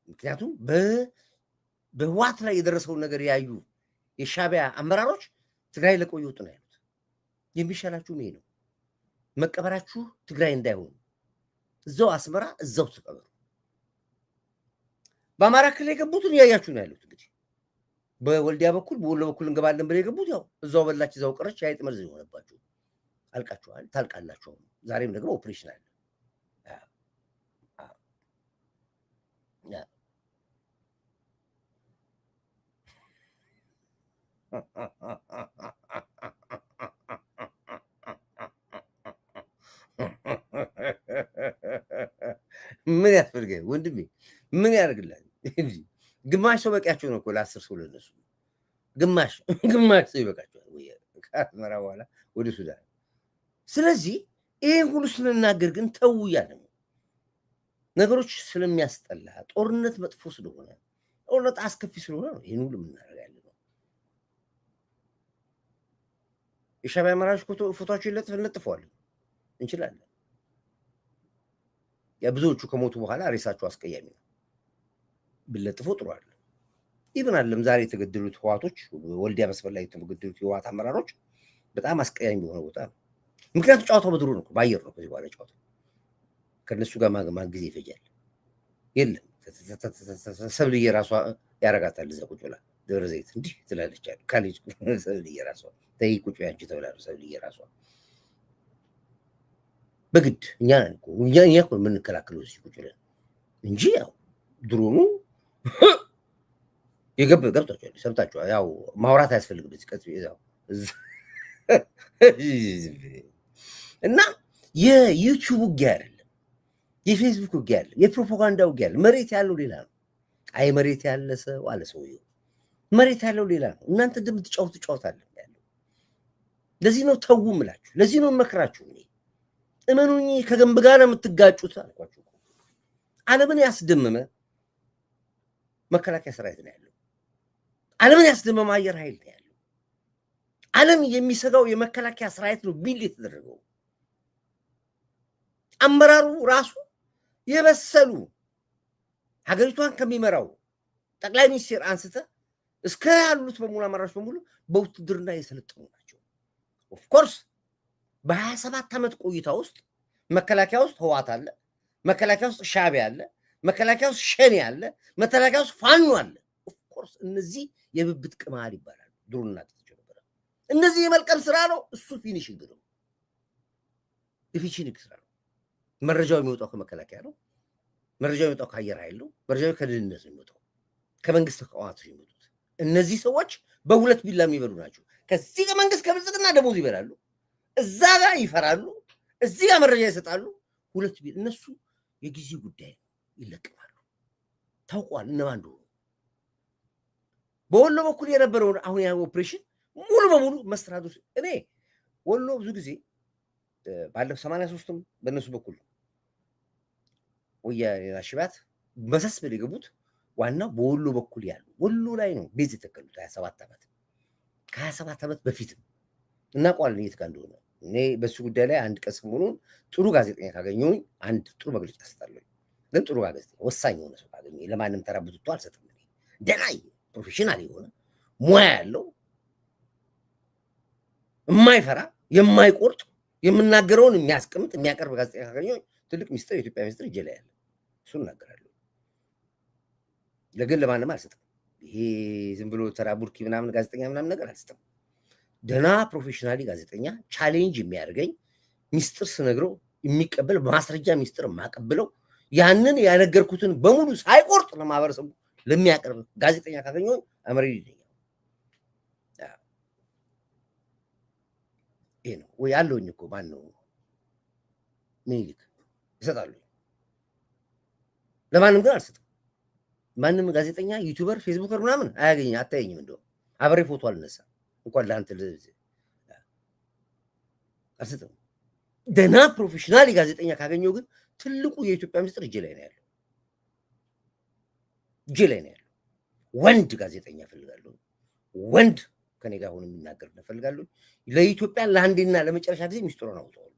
ምክንያቱም በህወሓት ላይ የደረሰውን ነገር ያዩ የሻዕቢያ አመራሮች ትግራይ ለቀው እየወጡ ነው ያሉት። የሚሻላችሁ ይሄ ነው። መቀበራችሁ ትግራይ እንዳይሆን እዛው አስመራ እዛው ተቀበሩ። በአማራ ክልል የገቡትን እያያችሁ ነው ያሉት። እንግዲህ በወልዲያ በኩል በወሎ በኩል እንገባለን ብለው የገቡት ያው እዛው በላች እዛው ቀረች። የአይጥ መርዝ የሆነባችሁ አልቃችኋል፣ ታልቃላችሁ። ዛሬም ደግሞ ኦፕሬሽን አለ። ምን ያስፈልጋል ወንድሜ? ምን ያደርግላል? ግማሽ ሰው በቂያቸው ነው እኮ ለ10 ሰው ለነሱ ግማሽ ሰው ይበቃቸዋል። ወይ ከአስመራ በኋላ ወደ ሱዳን። ስለዚህ ይሄን ሁሉ ስንናገር ግን ተው እያለ ነው። ነገሮች ስለሚያስጠላ፣ ጦርነት መጥፎ ስለሆነ፣ ጦርነት አስከፊ ስለሆነ ነው ይሄን ሁሉ የምናደርግ ያለ ነው። የሻዕቢያ አመራሮች ፎቶቸው እንለጥፈዋለን እንችላለን። ብዙዎቹ ከሞቱ በኋላ ሬሳቸው አስቀያሚ ነው። ብለጥፎ ጥሩ አለ። ኢቭን አለም ዛሬ የተገደሉት ህወሓቶች ወልዲያ መስመር ላይ የተገደሉት የህወሓት አመራሮች በጣም አስቀያሚ የሆነ ቦታ ነው። ምክንያቱም ጨዋታው በድሮ ነው፣ በአየር ነው። ከዚህ በኋላ ጨዋታው ከነሱ ጋር ማን ጊዜ ይፈጃል? የለም ሰብልዬ ራሷ ያረጋታል። እዛ ቁጭ ብላ ደብረ ዘይት እንዲህ ትላለች አሉ ካሌጅ ሰብልዬ ራሷ ተይ ቁጭ ያንቺ ተብላ ሰብልዬ ራሷ በግድ እኛ እኮ የምንከላከለው እዚህ ቁጭ ብለን እንጂ ያው ድሮኑ ገብቷቸዋል። ሰምታችኋል። ያው ማውራት አያስፈልግም። በዚህ ቀጥ ያው እና የዩቲዩብ ውጊያ አይደለም፣ የፌስቡክ ውጊያ አይደለም፣ የፕሮፓጋንዳ ውጊያ አይደለም። መሬት ያለው ሌላ ነው። አይ መሬት ያለ ሰው አለ ሰውየው፣ መሬት ያለው ሌላ ነው። እናንተ እንደምትጫወቱ ጫወታለን ያለው። ለዚህ ነው ተው ምላችሁ፣ ለዚህ ነው መክራችሁ። እመኑኝ ከገንብ ጋር ነው የምትጋጩት አልኳችሁ። ዓለምን ያስደመመ መከላከያ ሰራዊት ነው ያለው። ዓለምን ያስደመመ አየር ኃይል ነው ያለው። ዓለም የሚሰጋው የመከላከያ ሰራዊት ነው ቢል የተደረገው። አመራሩ ራሱ የበሰሉ ሀገሪቷን ከሚመራው ጠቅላይ ሚኒስትር አንስተ እስከ ያሉት በሙሉ አመራሮች በሙሉ በውትድርና የሰለጠኑ ናቸው። ኦፍኮርስ በ27 ዓመት ቆይታ ውስጥ መከላከያ ውስጥ ህወሓት አለ፣ መከላከያ ውስጥ ሻዕቢያ አለ፣ መከላከያ ውስጥ ሸኔ አለ፣ መከላከያ ውስጥ ፋኖ አለ። ኦፍኮርስ እነዚህ የብብት ቅማል ይባላሉ። ድሮና ተጀመረ እነዚህ የመልቀም ስራ ነው። እሱ ፊኒሽንግ ነው፣ የፊኒሽንግ ስራ ነው። መረጃው የሚወጣው ከመከላከያ ነው። መረጃው የሚወጣው ከአየር ኃይል ነው። መረጃው ከደህንነት ነው የሚወጣው፣ ከመንግስት ተቋማት ነው የሚወጡት። እነዚህ ሰዎች በሁለት ቢላ የሚበሉ ናቸው። ከዚህ ከመንግስት ከብልጽግና ደሞዝ ይበላሉ፣ እዛ ጋር ይፈራሉ፣ እዚህ ጋር መረጃ ይሰጣሉ። ሁለት ቢላ እነሱ የጊዜ ጉዳይ ነው፣ ይለቅማሉ። ታውቋል እነማን እንደሆኑ። በወሎ በኩል የነበረውን አሁን ያ ኦፕሬሽን ሙሉ በሙሉ መስተዳድሩ እኔ ወሎ ብዙ ጊዜ ባለፈው 83ም በእነሱ በኩል ነው ወያኔ ሽባት መሰስ ብለው የገቡት። ዋናው በወሎ በኩል ያሉ ወሎ ላይ ነው ቤዝ የተከሉት 27 ዓመት ከ27 ዓመት በፊትም እናውቀዋለን የት ጋር እንደሆነ። እኔ በሱ ጉዳይ ላይ አንድ ቀን ሰሞኑን ጥሩ ጋዜጠኛ ካገኘሁኝ አንድ ጥሩ መግለጫ እሰጣለሁ። ግን ጥሩ ጋዜጠኛ ወሳኝ የሆነ ሰው ካገኘሁኝ ለማንም ተራ ብትቶ አልሰጥም። ደህና ፕሮፌሽናል የሆነ ሙያ ያለው የማይፈራ የማይቆርጥ የምናገረውን የሚያስቀምጥ የሚያቀርብ ጋዜጠኛ ካገኘሁኝ ትልቅ ሚስጥር የኢትዮጵያ ሚስጥር እጄ ላይ ያለ እሱን እናገራለሁ። ለግን ለማንም አልሰጥም። ይሄ ዝም ብሎ ተራ ቡርኪ ምናምን ጋዜጠኛ ምናምን ነገር አልሰጥም። ደህና ፕሮፌሽናሊ ጋዜጠኛ ቻሌንጅ የሚያደርገኝ ሚስጥር ስነግረው የሚቀበል ማስረጃ ሚስጥር የማቀብለው ያንን ያነገርኩትን በሙሉ ሳይቆርጥ ለማህበረሰቡ ለሚያቀርብ ጋዜጠኛ ካገኘሁ አመሪ ይደኛል። ይሄ ነው ወይ ያለውኝ እኮ ማን ነው ምኒልክ ይሰጣሉ። ለማንም ግን አልሰጥም። ማንም ጋዜጠኛ ዩቲዩበር ፌስቡከር ምናምን አያገኝ አታየኝም። እንደው አብሬ ፎቶ አልነሳም እንኳን ለአንተ አልሰጥም። ደህና ፕሮፌሽናል ጋዜጠኛ ካገኘው ግን ትልቁ የኢትዮጵያ ሚስጥር እጄ ላይ ነው ያለው። እጄ ላይ ነው ያለው። ወንድ ጋዜጠኛ እፈልጋለሁ። ወንድ ከኔ ጋር ሆኖ የሚናገር እፈልጋለሁ። ለኢትዮጵያ ለአንዴና ለመጨረሻ ጊዜ ሚስጥሩን አውጣዋለሁ።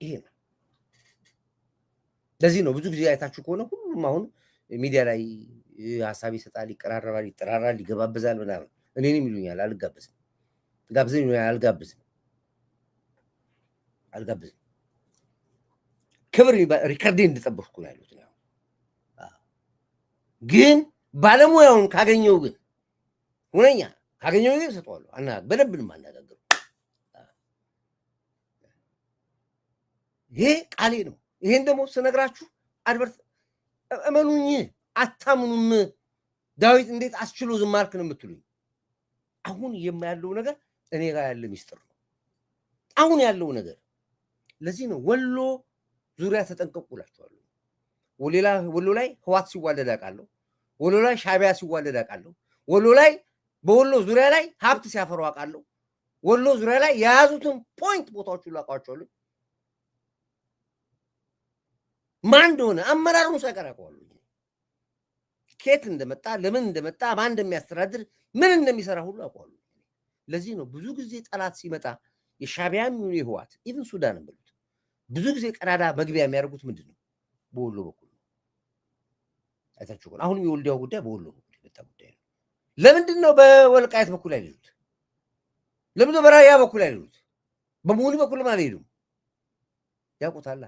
ይሄ ነው። ለዚህ ነው ብዙ ጊዜ አይታችሁ ከሆነ ሁሉም አሁን ሚዲያ ላይ ሀሳብ ይሰጣል፣ ይቀራረባል፣ ይጠራራል፣ ይገባበዛል ምናምን። እኔንም ይሉኛል አልጋበዝም፣ ጋብዘኝ ይሉኛል አልጋበዝም። ክብር ሪከርዴ እንድጠበቅኩ ነው ያሉት። ግን ባለሙያውን ካገኘው ግን ሁነኛ ካገኘው ግን ሰጠዋለሁ። በደንብንም አነጋገሩ። ይሄ ቃሌ ነው። ይሄን ደግሞ ስነግራችሁ አድቨርት እመኑኝ፣ አታምኑም። ዳዊት እንዴት አስችሎ ዝም አልክ ነው የምትሉኝ። አሁን የማያለው ነገር እኔ ጋር ያለ ሚስጥር ነው። አሁን ያለው ነገር ለዚህ ነው ወሎ ዙሪያ ተጠንቀቁላችኋለሁ። ወሎ ላይ ህዋት ሲዋለድ አውቃለሁ። ወሎ ላይ ሻቢያ ሲዋለድ አውቃለሁ። ወሎ ላይ በወሎ ዙሪያ ላይ ሀብት ሲያፈሩ አውቃለሁ። ወሎ ዙሪያ ላይ የያዙትን ፖይንት ቦታዎች ሁሉ አውቃቸዋለሁ። ማን እንደሆነ አመራሩን ሳይቀር አውቀዋለሁ። ከየት እንደመጣ ለምን እንደመጣ ማን እንደሚያስተዳድር ምን እንደሚሰራ ሁሉ አውቀዋለሁ። ለዚህ ነው ብዙ ጊዜ ጠላት ሲመጣ የሻቢያም ይሁን የህዋት ኢቭን ሱዳንም ብሉት ብዙ ጊዜ ቀዳዳ መግቢያ የሚያደርጉት ምንድን ነው? በወሎ በኩል ነው። አይታችሁ ከሆነ አሁንም የወልዲያው ጉዳይ በወሎ በኩል የመጣ ጉዳይ ነው። ለምንድን ነው በወልቃየት በኩል አይሉት? ለምንድን ነው በራያ በኩል አይሉት? በሙሉ በኩል አልሄዱም። ያውቁታላ።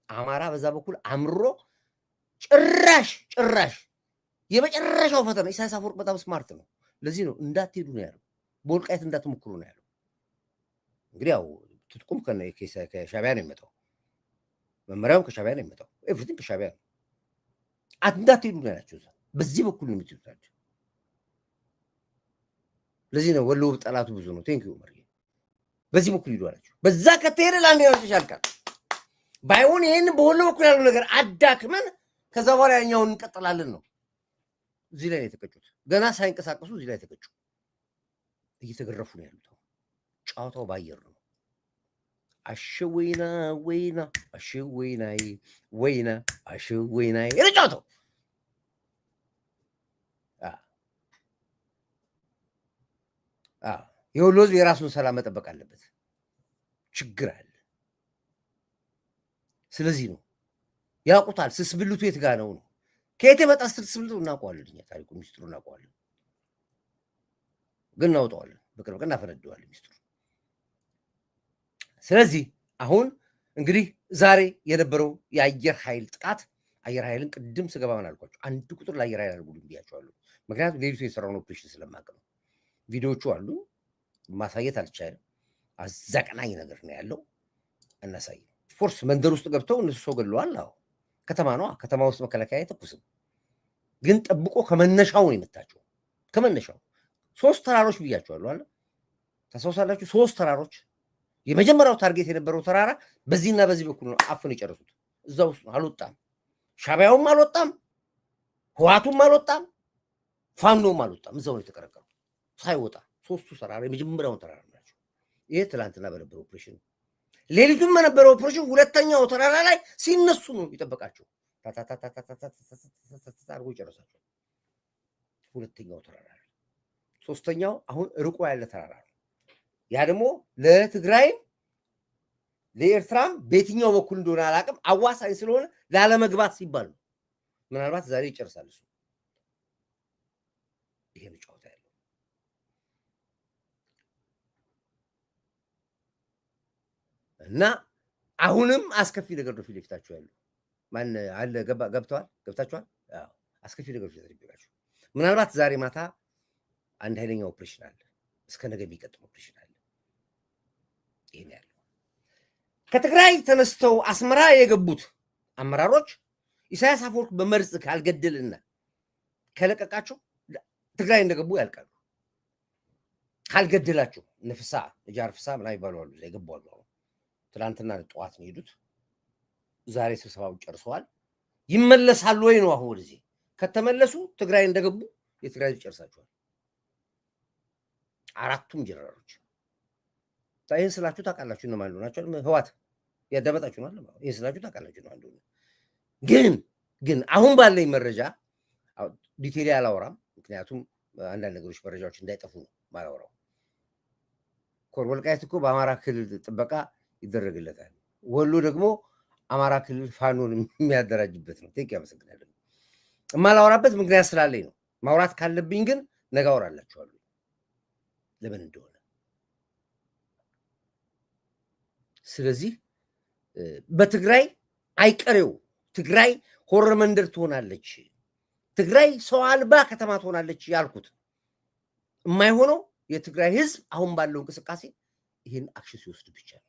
አማራ በዛ በኩል አምሮ ጭራሽ የመጨረሻው ፈተና ኢሳያስ አፈወርቅ በጣም ስማርት ነው። ለዚህ ነው እንዳትሄዱ ነው ያለው። በወልቃየት እንዳትሞክሩ ነው ያለው። እንግዲህ ያው ትጥቁም ከሻቢያ ነው የሚመጣው፣ መመሪያውም ከሻቢያ ነው የሚመጣው፣ ኤቭሪቲንግ ከሻቢያ ነው። እንዳትሄዱ ነው ያላቸው። በዚህ በኩል ነው የምትሄዱት ናቸው። ለዚህ ነው ወሎ ጠላቱ ብዙ ነው። ቴንኪዩ መርጌ። በዚህ በኩል ሂዱ አላቸው። በዛ ከተሄደ ለአንድ ያው ተሻልካል። ባይሆን ይሄን በወሎ በኩል ያለው ነገር አዳክመን ከዛ በኋላ ያኛውን እንቀጥላለን ነው። እዚህ ላይ የተቀጩት ገና ሳይንቀሳቀሱ እዚህ ላይ ተቀጩ። እየተገረፉ ነው ያሉት። ጨዋታው ባየር ነው። አሸወይና ወይና አሸወይናይ ወይና አሸወይናይ የጨዋታው የወሎ ህዝብ የራሱን ሰላም መጠበቅ አለበት። ችግር አለ። ስለዚህ ነው ያውቁታል። ስስብልቱ የት ጋ ነው? ከየት የመጣ ስስብልቱ እናውቀዋለን። እኛ ታሪኩ ሚስጥሩ እናውቀዋለን፣ ግን እናውጠዋለን። በቅርብ ቀን እናፈነደዋለን ሚስጥሩ። ስለዚህ አሁን እንግዲህ ዛሬ የነበረው የአየር ኃይል ጥቃት አየር ኃይልን ቅድም ስገባ ምን አልኳቸው? አንድ ቁጥር ለአየር ኃይል አልጉልም ብያቸዋለሁ። ምክንያቱም ሌሊቱ የሰራውን ኦፕሬሽን ስለማቅ ነው። ቪዲዮቹ አሉ፣ ማሳየት አልቻለም። አዛቀናኝ ነገር ነው ያለው። እናሳይ። ፎርስ መንደር ውስጥ ገብተው እነሱ ሰው ገለዋል። አዎ ከተማ ነው። ከተማ ውስጥ መከላከያ አይተኩስም፣ ግን ጠብቆ ከመነሻው ነው የመታቸው። ከመነሻው 3 ተራሮች ብያቸዋለሁ አለ። ታስታውሳላችሁ? 3 ተራሮች። የመጀመሪያው ታርጌት የነበረው ተራራ በዚህና በዚህ በኩል ነው አፍን የጨረሱት። እዛ ውስጥ አልወጣም፣ ሻቢያውም አልወጣም፣ ህዋቱም አልወጣም፣ ፋኖም አልወጣም። እዛው ነው የተቀረቀሩ ሳይወጣ 3ቱ ተራራ የመጀመሪያውን ተራራ ናቸው። ይሄ ትላንትና በነበረው ኦፕሬሽን፣ ሌሊቱም በነበረው ኦፕሬሽን ሁለተኛው ተራራ ላይ ሲነሱ ነው የጠበቃቸው። አድርጎ ጨረሳቸው። ሁለተኛው ተራራ ላይ፣ ሶስተኛው አሁን ርቆ ያለ ተራራ ነው። ያ ደግሞ ለትግራይም ለኤርትራም በየትኛው በኩል እንደሆነ አላውቅም፣ አዋሳኝ ስለሆነ ላለመግባት ሲባል ነው። ምናልባት ዛሬ ይጨርሳል እሱ። ይሄ ነው ጨዋታ ያለው። እና አሁንም አስከፊ ነገር ነው ፊት ለፊታችሁ ያለው። ማን አለ ገብታችኋል? አዎ አስከፊ ነገር ፊት ለፊታችሁ። ምናልባት ዛሬ ማታ አንድ ኃይለኛ ኦፕሬሽን አለ፣ እስከ ነገ የሚቀጥል ኦፕሬሽን አለ። ይሄን ያለው ከትግራይ ተነስተው አስመራ የገቡት አመራሮች ኢሳያስ አፈወርቅ በመርዝ ካልገደልና ከለቀቃቸው ትግራይ እንደገቡ ያልቃሉ። ካልገደላቸው ነፍሳ ጃር ፍሳ ምናምን ይባሉ አሉ፣ የገቡ አሉ። ትናንትና ጠዋት ነው የሄዱት። ዛሬ ስብሰባው ጨርሰዋል። ይመለሳሉ ወይ ነው አሁን ወደዚህ። ከተመለሱ ትግራይ እንደገቡ የትግራይ ጨርሳቸዋል። 4ቱም ጀነራሎች። ይህን ስላችሁ ታውቃላችሁ እነማን ናቸው? ህዋት ያዳመጣችሁ ነው። ይህን ስላችሁ ታውቃላችሁ ነው። አንዱ ግን አሁን ባለኝ መረጃ ዲቴል አላወራም፣ ምክንያቱም አንዳንድ ነገሮች መረጃዎች እንዳይጠፉ ነው ማላወራው። ወልቃይት እኮ በአማራ ክልል ጥበቃ ይደረግለታል። ወሎ ደግሞ አማራ ክልል ፋኖን የሚያደራጅበት ነው። ቴክ ያመሰግናለሁ። የማላወራበት ምክንያት ስላለኝ ነው። ማውራት ካለብኝ ግን ነገ አወራላችኋለሁ ለምን እንደሆነ። ስለዚህ በትግራይ አይቀሬው ትግራይ ሆረር መንደር ትሆናለች፣ ትግራይ ሰው አልባ ከተማ ትሆናለች ያልኩት የማይሆነው የትግራይ ህዝብ አሁን ባለው እንቅስቃሴ ይህን አክሽን ሲወስድ ብቻ ነው።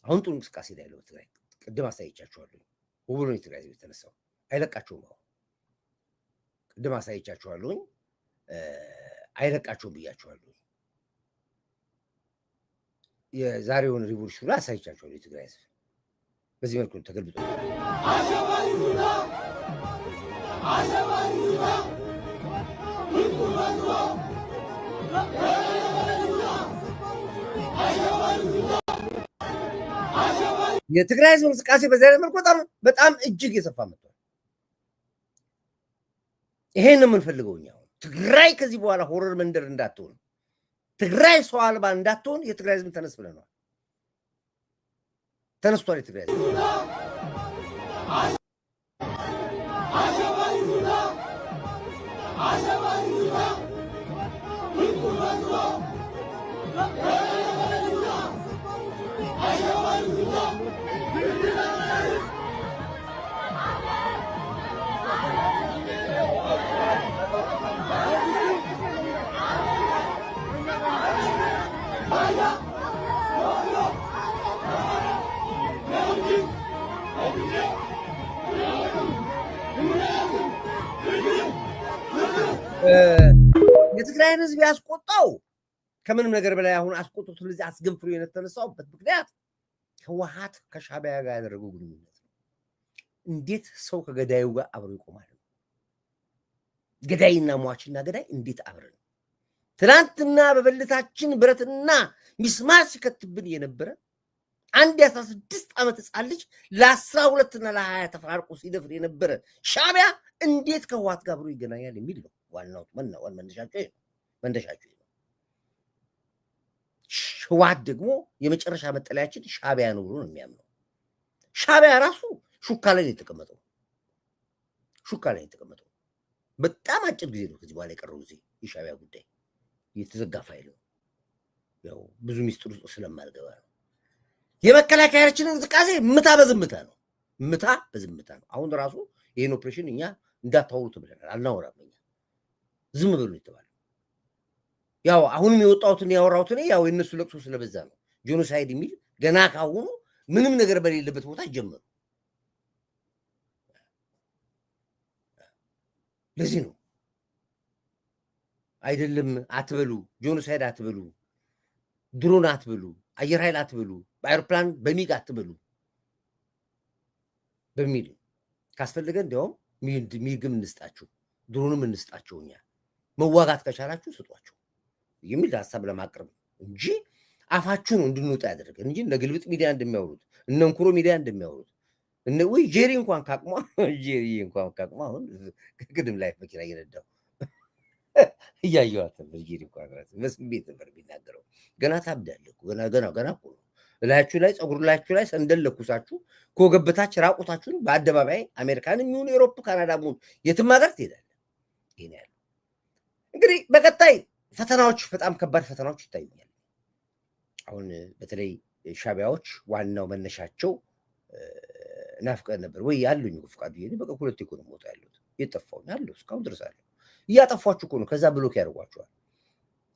አሁን ጥሩ እንቅስቃሴ ላይ ያለው ትግራይ ቅድም አሳይቻችኋለሁ። ሁሉ የትግራይ ህዝብ የተነሳው አይለቃቸውም። አሁን ቅድም አሳይቻችኋለሁኝ፣ አይለቃቸውም ብያችኋለሁ። የዛሬውን ሪቮሉሽን ላይ አሳይቻችኋለሁ። የትግራይ ህዝብ በዚህ መልኩ ተገልብጦ የትግራይ ህዝብ እንቅስቃሴ በዚህ አይነት መልኩ በጣም እጅግ የሰፋ መጥቷል። ይሄን ነው የምንፈልገው እኛ። ትግራይ ከዚህ በኋላ ሆረር መንደር እንዳትሆን፣ ትግራይ ሰው አልባ እንዳትሆን የትግራይ ህዝብ ተነስ ብለናል። ተነስቷል። የትግራይ ህዝብ የትግራይን ህዝብ ያስቆጣው ከምንም ነገር በላይ አሁን አስቆጥቶ ስለዚህ አስገንፍሎ የተነሳውበት ምክንያት ህወሓት ከሻዕቢያ ጋር ያደረገው ግንኙነት ነው። እንዴት ሰው ከገዳዩ ጋር አብሮ ይቆማል? ገዳይና ሟችና ገዳይ እንዴት አብረን? ትናንትና በበለታችን ብረትና ሚስማር ሲከትብን የነበረ አንድ የ16 ዓመት ህፃን ልጅ ለ12 እና ለ20 ተፈራርቆ ሲደፍር የነበረ ሻዕቢያ እንዴት ከህወሓት ጋር አብሮ ይገናኛል የሚል ነው ዋናው መነሻቸው ነው። ህወሓት ደግሞ የመጨረሻ መጠለያችን ሻዕቢያ ነው ብሎ ነው የሚያምነው። ሻዕቢያ ራሱ ሹካ ላይ ነው የተቀመጠው። በጣም አጭር ጊዜ ነው ከዚህ በኋላ የቀረው ጊዜ የሻዕቢያ ጉዳይ የተዘጋ ፋይል ነው። ያው ብዙ ሚስጥር ውስጥ ስለማልገባ ነው። የመከላከያችንን እንቅስቃሴ ምታ በዝምታ ነው። ምታ በዝምታ ነው። አሁን ራሱ ይህን ኦፕሬሽን እኛ እንዳታወሩት ብለናል፣ አልናወራም። እኛ ዝም ብሎ የተባለ ያው አሁንም የወጣሁትን ያወራሁትን ያው የእነሱ ለቅሶ ስለበዛ ነው። ጄኖሳይድ የሚል ገና ካሁኑ ምንም ነገር በሌለበት ቦታ ጀመሩ። ለዚህ ነው አይደለም አትበሉ፣ ጄኖሳይድ አትበሉ፣ ድሮን አትበሉ፣ አየር ኃይል አትበሉ፣ በአይሮፕላን በሚግ አትበሉ በሚል ካስፈለገ እንዲያውም ሚግም እንስጣችሁ፣ ድሮንም እንስጣቸው፣ እኛ መዋጋት ከቻላችሁ ስጧቸው የሚል ሀሳብ ለማቅረብ እንጂ አፋችሁ ነው እንድንወጣ ያደረገን እንጂ እነ ግልብጥ ሚዲያ እንደሚያወሩት እነ እንኩሮ ሚዲያ እንደሚያወሩት ወይ ጄሪ እንኳን ካቅሟ አሁን ቅድም ላይ መኪና እየነዳሁ እያየኋት ነበር። ጄሪ እንኳን በስሜት ነበር የሚናገረው። ገና ታብዳለህ፣ ገና እኮ ነው። እላያችሁ ላይ ፀጉር ላያችሁ ላይ ሰንደል ለኩሳችሁ ከወገበታች ራቁታችሁን በአደባባይ አሜሪካን የሚሆን ኤሮፕ፣ ካናዳ ሚሆን የትም ሀገር ትሄዳለህ። ይሄ ነው ያለው። እንግዲህ በቀጣይ ፈተናዎች፣ በጣም ከባድ ፈተናዎች ይታዩኛል። አሁን በተለይ ሻቢያዎች ዋናው መነሻቸው ናፍቀን ነበር ወይ ያሉኝ ፍቃዱ ይሄ በቃ ሁለት እኮ ነው ሞታ ያሉት የጠፋው ያለው እስካሁን ድረስ አለ። እያጠፏችሁ እኮ ነው። ከዛ ብሎክ ያደርጓቸዋል።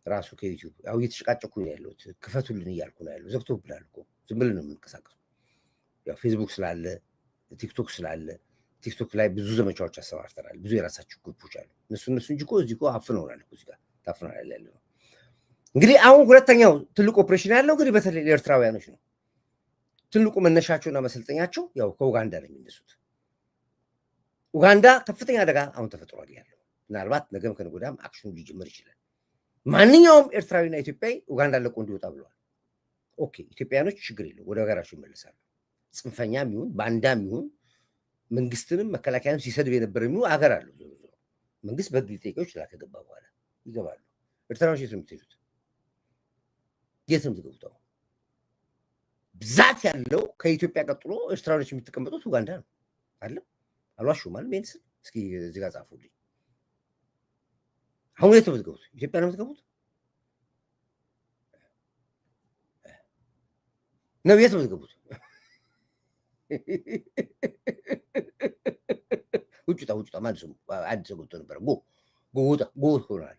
ራሱ ከዩቲዩብ ያው እየተጨቃጨኩ ነው ያለሁት። ክፈቱልን እያልኩ ነው ያለው። ዘግቶብናል እኮ ዝም ብለን ነው የምንቀሳቀሱ። ያው ፌስቡክ ስላለ ቲክቶክ ስላለ ቲክቶክ ላይ ብዙ ዘመቻዎች አሰማርተናል። ብዙ የራሳችሁ ግሩፖች አሉ። እነሱ እንጂ እኮ እዚህ እኮ አፍነውናል እኮ እዚህ ጋር ታፍነናል ያለ ነው። እንግዲህ አሁን ሁለተኛው ትልቅ ኦፕሬሽን ያለው እንግዲህ በተለይ ለኤርትራውያኖች ነው። ትልቁ መነሻቸውና መሰልጠኛቸው ያው ከኡጋንዳ ነው የሚነሱት። ኡጋንዳ ከፍተኛ አደጋ አሁን ተፈጥሯል ያለው። ምናልባት ነገም ከነገ ወዲያም አክሽኑ ሊጀምር ይችላል። ማንኛውም ኤርትራዊና ኢትዮጵያዊ ኡጋንዳ ለቆ እንዲወጣ ብለዋል። ኦኬ ኢትዮጵያኖች ችግር የለው ወደ ሀገራቸው ይመለሳሉ። ጽንፈኛም ይሁን ባንዳም ይሁን መንግስትንም መከላከያንም ሲሰድብ የነበረ የሚሆን አገር አለው። ዞሮ ዞሮ መንግስት በህግ ሊጠይቀው ይችላል። ከገባ በኋላ ይገባሉ። ኤርትራኖች የት ነው የምትሄዱት? የት ነው የምትገቡት? ብዛት ያለው ከኢትዮጵያ ቀጥሎ ኤርትራኖች የሚተቀመጡት ኡጋንዳ ነው አለ አልዋሹም ማለት ሜንስ እስኪ እዚህ ጋር ጻፉልኝ። አሁን የት ነው የምትገቡት? ኢትዮጵያ ነው የምትገቡት ነው? የት ነው የምትገቡት? ውጭ ማን ሰው አንድ ሰው ገብቶ ነበር። ጎ ሆናል።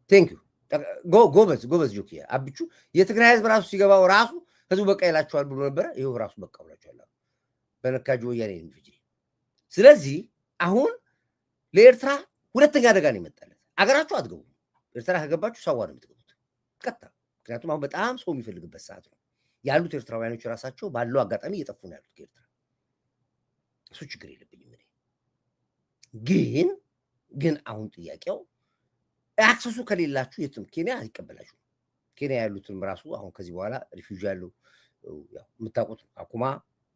ቴንክ ዩ ጎበዝ ጆኪ አብቹ የትግራይ ህዝብ ራሱ ሲገባው ራሱ ህዝቡ በቃ ይላቸዋል ብሎ ነበረ። ይኸው ራሱ በቃ ብላቸዋል በነካጅ ወያኔ የሚፍጅ። ስለዚህ አሁን ለኤርትራ ሁለተኛ አደጋ ነው የመጣለት። አገራችሁ አትገቡም። ኤርትራ ከገባችሁ ሰዋ ነው የምትገቡት ቀጥታ። ምክንያቱም አሁን በጣም ሰው የሚፈልግበት ሰዓት ነው ያሉት። ኤርትራውያኖች ራሳቸው ባለው አጋጣሚ እየጠፉ ነው ያሉት ከኤርትራ። እሱ ችግር የለብኝም ግን አሁን ጥያቄው አክሰሱ ከሌላችሁ የትም ኬንያ አይቀበላችሁ። ኬንያ ያሉትም ራሱ አሁን ከዚህ በኋላ ሪፊውጂ ያሉ የምታውቁት አኩማ፣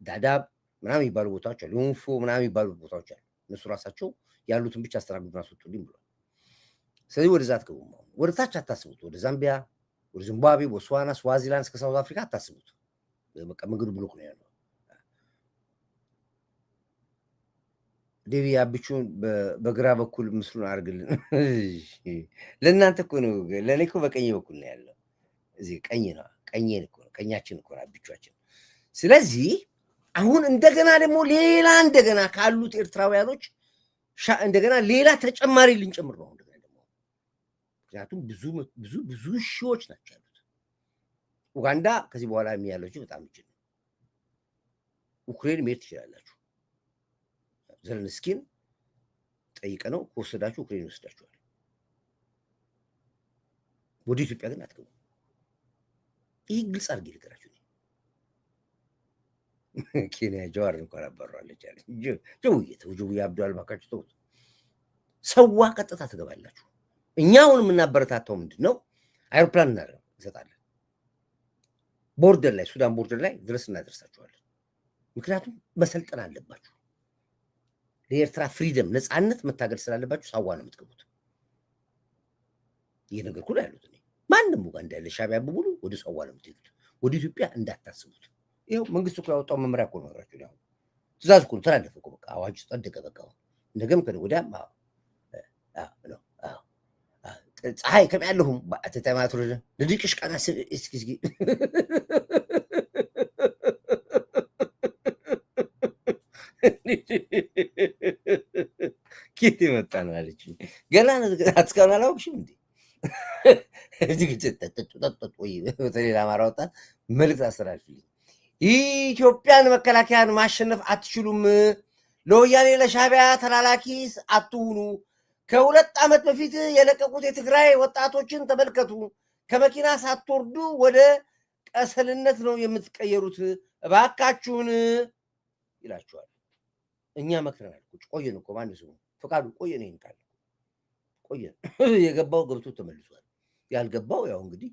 ዳዳብ ምናምን የሚባሉ ቦታዎች አሉ። ዩንፎ ምናምን የሚባሉ ቦታዎች አሉ። እነሱ ራሳቸው ያሉትን ብቻ አስተናግዱና አስወጡልኝ ብሏል። ስለዚህ ወደዛ አትገቡም። አሁን ወደ ታች አታስቡት። ወደ ዛምቢያ፣ ወደ ዚምባብዌ፣ ቦትስዋና፣ ስዋዚላንድ እስከ ሳውዝ አፍሪካ አታስቡት። በቃ መንገዱ ብሎክ ነው ያለው። ዴቪ አብቹን በግራ በኩል ምስሉን አድርግልን። ለእናንተ እኮ ነው፣ ለእኔ እኮ በቀኝ በኩል ነው ያለው። እዚህ ቀኝ ነው፣ ቀኝን እኮ ነው፣ ቀኛችን እኮ ነው አብቹዋችን። ስለዚህ አሁን እንደገና ደግሞ ሌላ እንደገና ካሉት ኤርትራውያኖች እንደገና ሌላ ተጨማሪ ልንጨምር ነው እንደገና ደግሞ። ምክንያቱም ብዙ ሺዎች ናቸው ያሉት። ኡጋንዳ ከዚህ በኋላ የሚያለችው በጣም ይችላል። ዩክሬን መሄድ ትችላላችሁ። ዘለንስኪን ጠይቀ ነው ከወሰዳችሁ ዩክሬን ይወስዳችኋል። ወደ ኢትዮጵያ ግን አትገቡ። ይህ ግልጽ አድርጌ ልንገራችሁ። ኬንያ ጀዋር እንኳን አባረዋለች አለ ጀውዬ አብዷል። ባካችሁ ተውት። ሰዋ ቀጥታ ትገባላችሁ። እኛ አሁን የምናበረታታው ምንድን ነው? አይሮፕላን እንሰጣለን። ቦርደር ላይ ሱዳን ቦርደር ላይ ድረስ እናደርሳችኋለን። ምክንያቱም መሰልጠን አለባችሁ። ለኤርትራ ፍሪደም ነፃነት መታገል ስላለባችሁ ሳዋ ነው የምትገቡት። ይህ ነገር ሁሉ ያሉት ማንም ኡጋንዳ ያለ ሻቢያ በሙሉ ወደ ሳዋ ነው የምትሄዱት። ወደ ኢትዮጵያ እንዳታስቡት። ይኸው መንግስት እኮ ያወጣው መመሪያ እኮ ነው ነገራችሁ። ያው ትእዛዝ እኮ ተላለፈ እኮ በቃ አዋጅ ጸደቀ። በቃ ነገም ከነገ ወዲያም ፀሐይ ከም ያለሁም ባእተተማትሩ ንድቅሽ ቃና እስኪ ኬት ይመጣን አለች ገና አትስካውን አላወቅሽም እንዴ በተሌላ አማራ ወጣት መልዕክት አስተላልፍልኝ ኢትዮጵያን መከላከያን ማሸነፍ አትችሉም ለወያኔ ለሻቢያ ተላላኪ አትሁኑ ከሁለት ዓመት በፊት የለቀቁት የትግራይ ወጣቶችን ተመልከቱ ከመኪና ሳትወርዱ ወደ ቀሰልነት ነው የምትቀየሩት እባካችሁን ይላችኋል እኛ መክረናል ቆየን እኮ ማን ሰው ፈቃዱ ቆየን ይሄን ካለ ቆየን የገባው ገብቶ ተመልሷል ያልገባው ያው እንግዲህ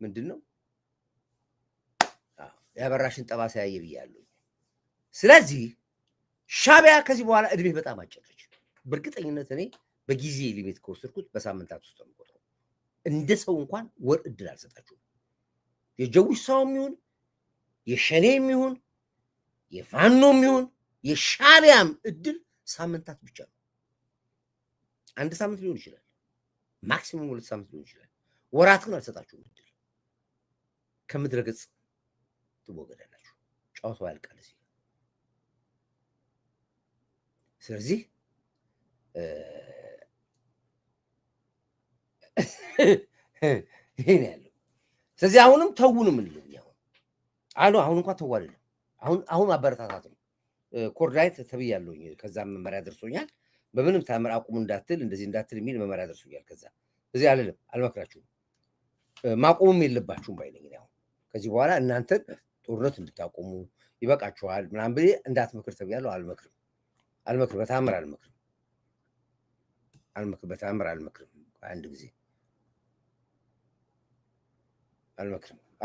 ምንድነው ያበራሽን ጠባሳ ያየ ብያለሁ ስለዚህ ሻቢያ ከዚህ በኋላ እድሜ በጣም አጭርች በእርግጠኝነት እኔ በጊዜ ሊሚት ከወሰድኩት በሳምንታት ውስጥ ነው ቆጥሮ እንደ ሰው እንኳን ወር እድል አልሰጣችሁም የጀውሽ ሰውም ይሁን የሸኔም ይሁን የፋኖም ይሁን የሻቢያም እድል ሳምንታት ብቻ ነው አንድ ሳምንት ሊሆን ይችላል ማክሲመም 2 ሳምንት ሊሆን ይችላል ወራት ግን አልሰጣችሁም እድል ከምድረ ገጽ ትወገዳላችሁ ጫውታው ያልቃል ስለዚህ ይሄን ያለው ስለዚህ አሁንም ተውንም እንልኝ አሁን እንኳን ተው አይደለም አሁን አበረታታት ነው ኮርዳይት ተብያለሁኝ ከዛም መመሪያ ደርሶኛል በምንም ታምር አቁም እንዳትል እንደዚህ እንዳትል የሚል መመሪያ ደርሶኛል ከዛ እዚህ አይደለም አልመክራችሁም ማቆምም የለባችሁም ባይነኝ ነው ከዚህ በኋላ እናንተ ጦርነት እንድታቆሙ ይበቃችኋል ምናምን ብዬ እንዳትመክር ተብያለሁ አልመክርም በታምር አልመክርም አንድ ጊዜ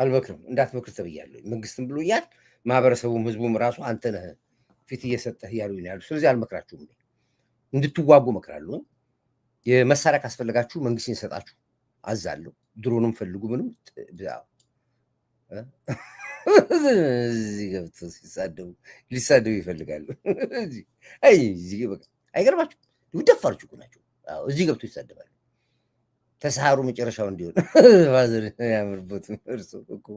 አልመክርም እንዳትመክር ተብያለሁ መንግስትም ብሎኛል ማህበረሰቡም ህዝቡም ራሱ አንተ ነህ ፊት እየሰጠህ ያሉኝ ያሉ ስለዚህ አልመክራችሁም እንድትዋጉ መክራለሁ የመሳሪያ ካስፈልጋችሁ መንግስት ይሰጣችሁ አዛለሁ ድሮንም ፈልጉ ምንም እዚህ ገብቶ ሊሳደቡ ይፈልጋሉ አይ እዚህ በቃ አይገርማችሁ ደፋሮች ናቸው እዚህ ገብቶ ይሳደባሉ ተሳሩ መጨረሻው እንዲሆን ፋዘር ያምርበት እርሱ እኮ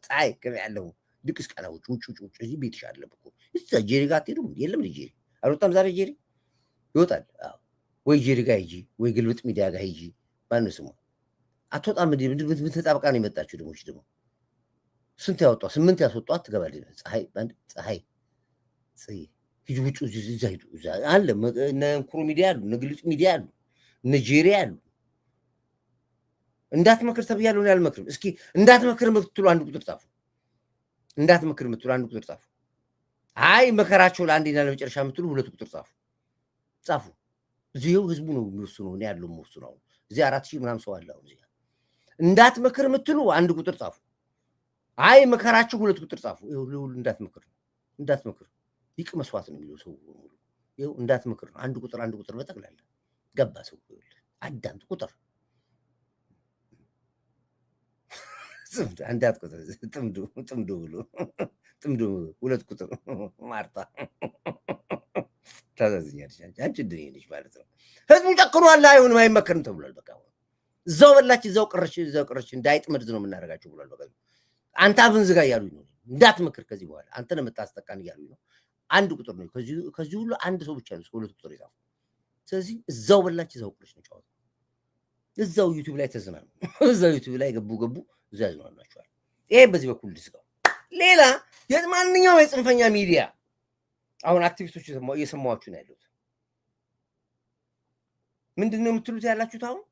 ፀሐይ ከም ያለው ድቅስ ቀናዎች ውጭ እዚህ ቤት ይሻለ እኮ እዛ ጄሪ ጋር ትሄዱ የለም ጄሪ አልወጣም ዛሬ ጄሪ ይወጣል ወይ ጄሪ ጋር ሂጂ ወይ ግልብጥ ሚዲያ ጋር ሂጂ ማነው ስሙ አትወጣም ምን ተጣብቃ ነው የመጣችው ደግሞ ስንት ያወጣ 8 ያስወጣት ትገባለች ፀሐይ ሂጂ ውጭ እዛ ሂዱ እዛ አለ እነ ኩሩ ሚዲያ አሉ እነ ግልብጥ ሚዲያ አሉ እነ ጄሪ አሉ እንዳትመክር ተብያለሁ ያልመክርም እስኪ እንዳትመክር የምትሉ አንድ ቁጥር ጻፉ አይ መከራቸው ለአንዴና ለመጨረሻ የምትሉ 2 ቁጥር ጻፉ እዚህው ህዝቡ ነው የሚወስነው እኔ ያለው የምወስነው እዚህ 4000 ምናምን ሰው አለ አሁን እዚህ እንዳትመክር የምትሉ አንድ ቁጥር ጻፉ አይ መከራቸው 2 ቁጥር ጻፉ ይኸው እንዳትመክር ይቅ መስዋዕት ነው የሚለው ሰው ሁሉ ይኸው እንዳትመክር ነው አንድ ቁጥር በጠቅላላ ገባ ሰው አዳምጥ ቁጥር አንዳት ቁጥር ጥምዱ ብሎ 2 ቁጥር ማርታ ታዛዝኛለች አንቺ ድሬ ነሽ ማለት ነው ህዝቡ ጨክኗል አይሆንም አይመከርም ተብሏል በቃ እዛው በላች እዛው ቅርሽ እንዳይጥመድ ነው የምናደርጋቸው ብሏል በቃ አንተ አብን ዝጋ እያሉኝ ነው እንዳትመክር ከዚህ በኋላ አንተ ነው የምታስጠቃን እያሉኝ ነው አንድ ቁጥር ነው ከዚህ ሁሉ አንድ ሰው ብቻ ነው 2 ቁጥር ይዛው ስለዚህ እዛው በላች እዛው ቅርሽ ነው ጫወታ እዛው ዩቲዩብ ላይ ተዝናኑ እዛው ዩቲዩብ ላይ ገቡ እዛ ያዝናናችኋል ይሄ በዚህ በኩል ልስጋው ሌላ የማንኛውም የጽንፈኛ ሚዲያ አሁን አክቲቪስቶች እየሰማችሁ ነው ያሉት ምንድነው የምትሉት ያላችሁት አሁን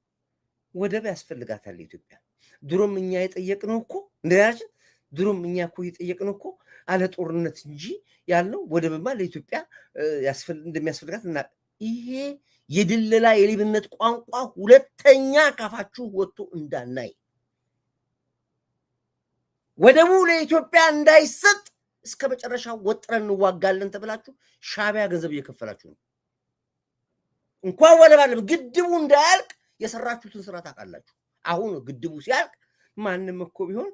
ወደብ ያስፈልጋታል ኢትዮጵያ ድሮም እኛ የጠየቅነው እኮ እንደያችን ድሮም እኛ እኮ የጠየቅነው እኮ አለ ጦርነት እንጂ ያልነው ወደብማ ለኢትዮጵያ እንደሚያስፈልጋት እና ይሄ የድለላ የሌብነት ቋንቋ ሁለተኛ ካፋችሁ ወጥቶ እንዳናይ ወደቡ ለኢትዮጵያ እንዳይሰጥ እስከ መጨረሻው ወጥረን እንዋጋለን ተብላችሁ ሻቢያ ገንዘብ እየከፈላችሁ ነው እንኳን ወደብ አለ ግድቡ እንዳያልቅ የሰራችሁትን ስራ ታውቃላችሁ አሁን ግድቡ ሲያልቅ ማንም እኮ ቢሆን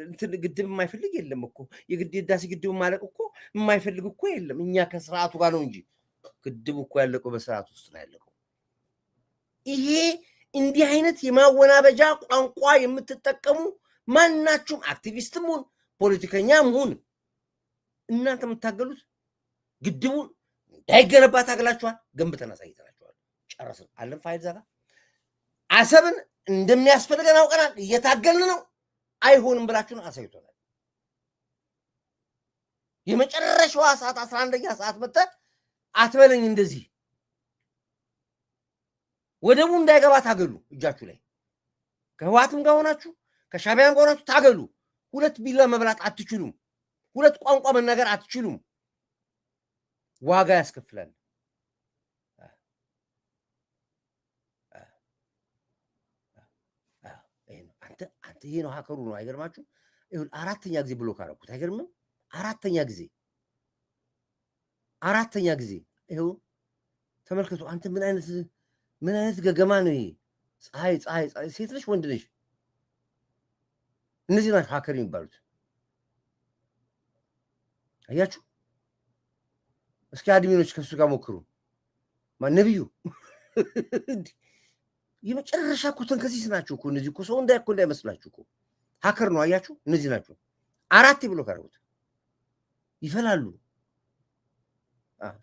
እንትን ግድብ የማይፈልግ የለም እኮ የዳሴ ግድብ ማለቅ እኮ የማይፈልግ እኮ የለም እኛ ከስርዓቱ ጋር ነው እንጂ ግድቡ እኮ ያለቀው በስርዓቱ ውስጥ ነው ያለቀው ይሄ እንዲህ አይነት የማወናበጃ ቋንቋ የምትጠቀሙ ማናችሁም አክቲቪስትም ሁን ፖለቲከኛም ሁን እናንተ የምታገሉት ግድቡን እንዳይገነባ ታግላችኋል። ገንብተን አሳይተናችኋል። ጨረስን። አለን ፋይል ዘጋ አሰብን እንደሚያስፈልገን አውቀናል። እየታገልን ነው። አይሆንም ብላችሁን አሳይቶናል። የመጨረሻዋ ሰዓት 11ኛ ሰዓት መጣ አትበለኝ እንደዚህ ወደቡ እንዳይገባ ታገሉ። እጃችሁ ላይ ከህዋትም ጋር ሆናችሁ ከሻቢያን ጋር ሆናችሁ ታገሉ። ሁለት ቢላ መብላት አትችሉም። ሁለት ቋንቋ መናገር አትችሉም። ዋጋ ያስከፍላል። አንተ ይሄ ነው ሀከሩ ነው። አይገርማችሁ? ይሁን አራተኛ ጊዜ ብሎክ አደረኩት። አይገርምም? አራተኛ ጊዜ ይኸው ተመልከቱ። አንተ ምን አይነት ገገማ ነው ይሄ? ፀሐይ ሴት ነሽ ወንድ ነሽ? እነዚህ ናቸው ሀከር የሚባሉት። አያችሁ? እስኪ አድሚኖች ከሱ ጋር ሞክሩ። ነብዩ የመጨረሻ እኮ ተንከሲስ ናቸው እኮ እነዚህ እኮ ሰው እንዳይመስላችሁ እኮ ሀከር ነው። አያችሁ? እነዚህ ናቸው። አራት ብሎክ አደረጉት። ይፈላሉ።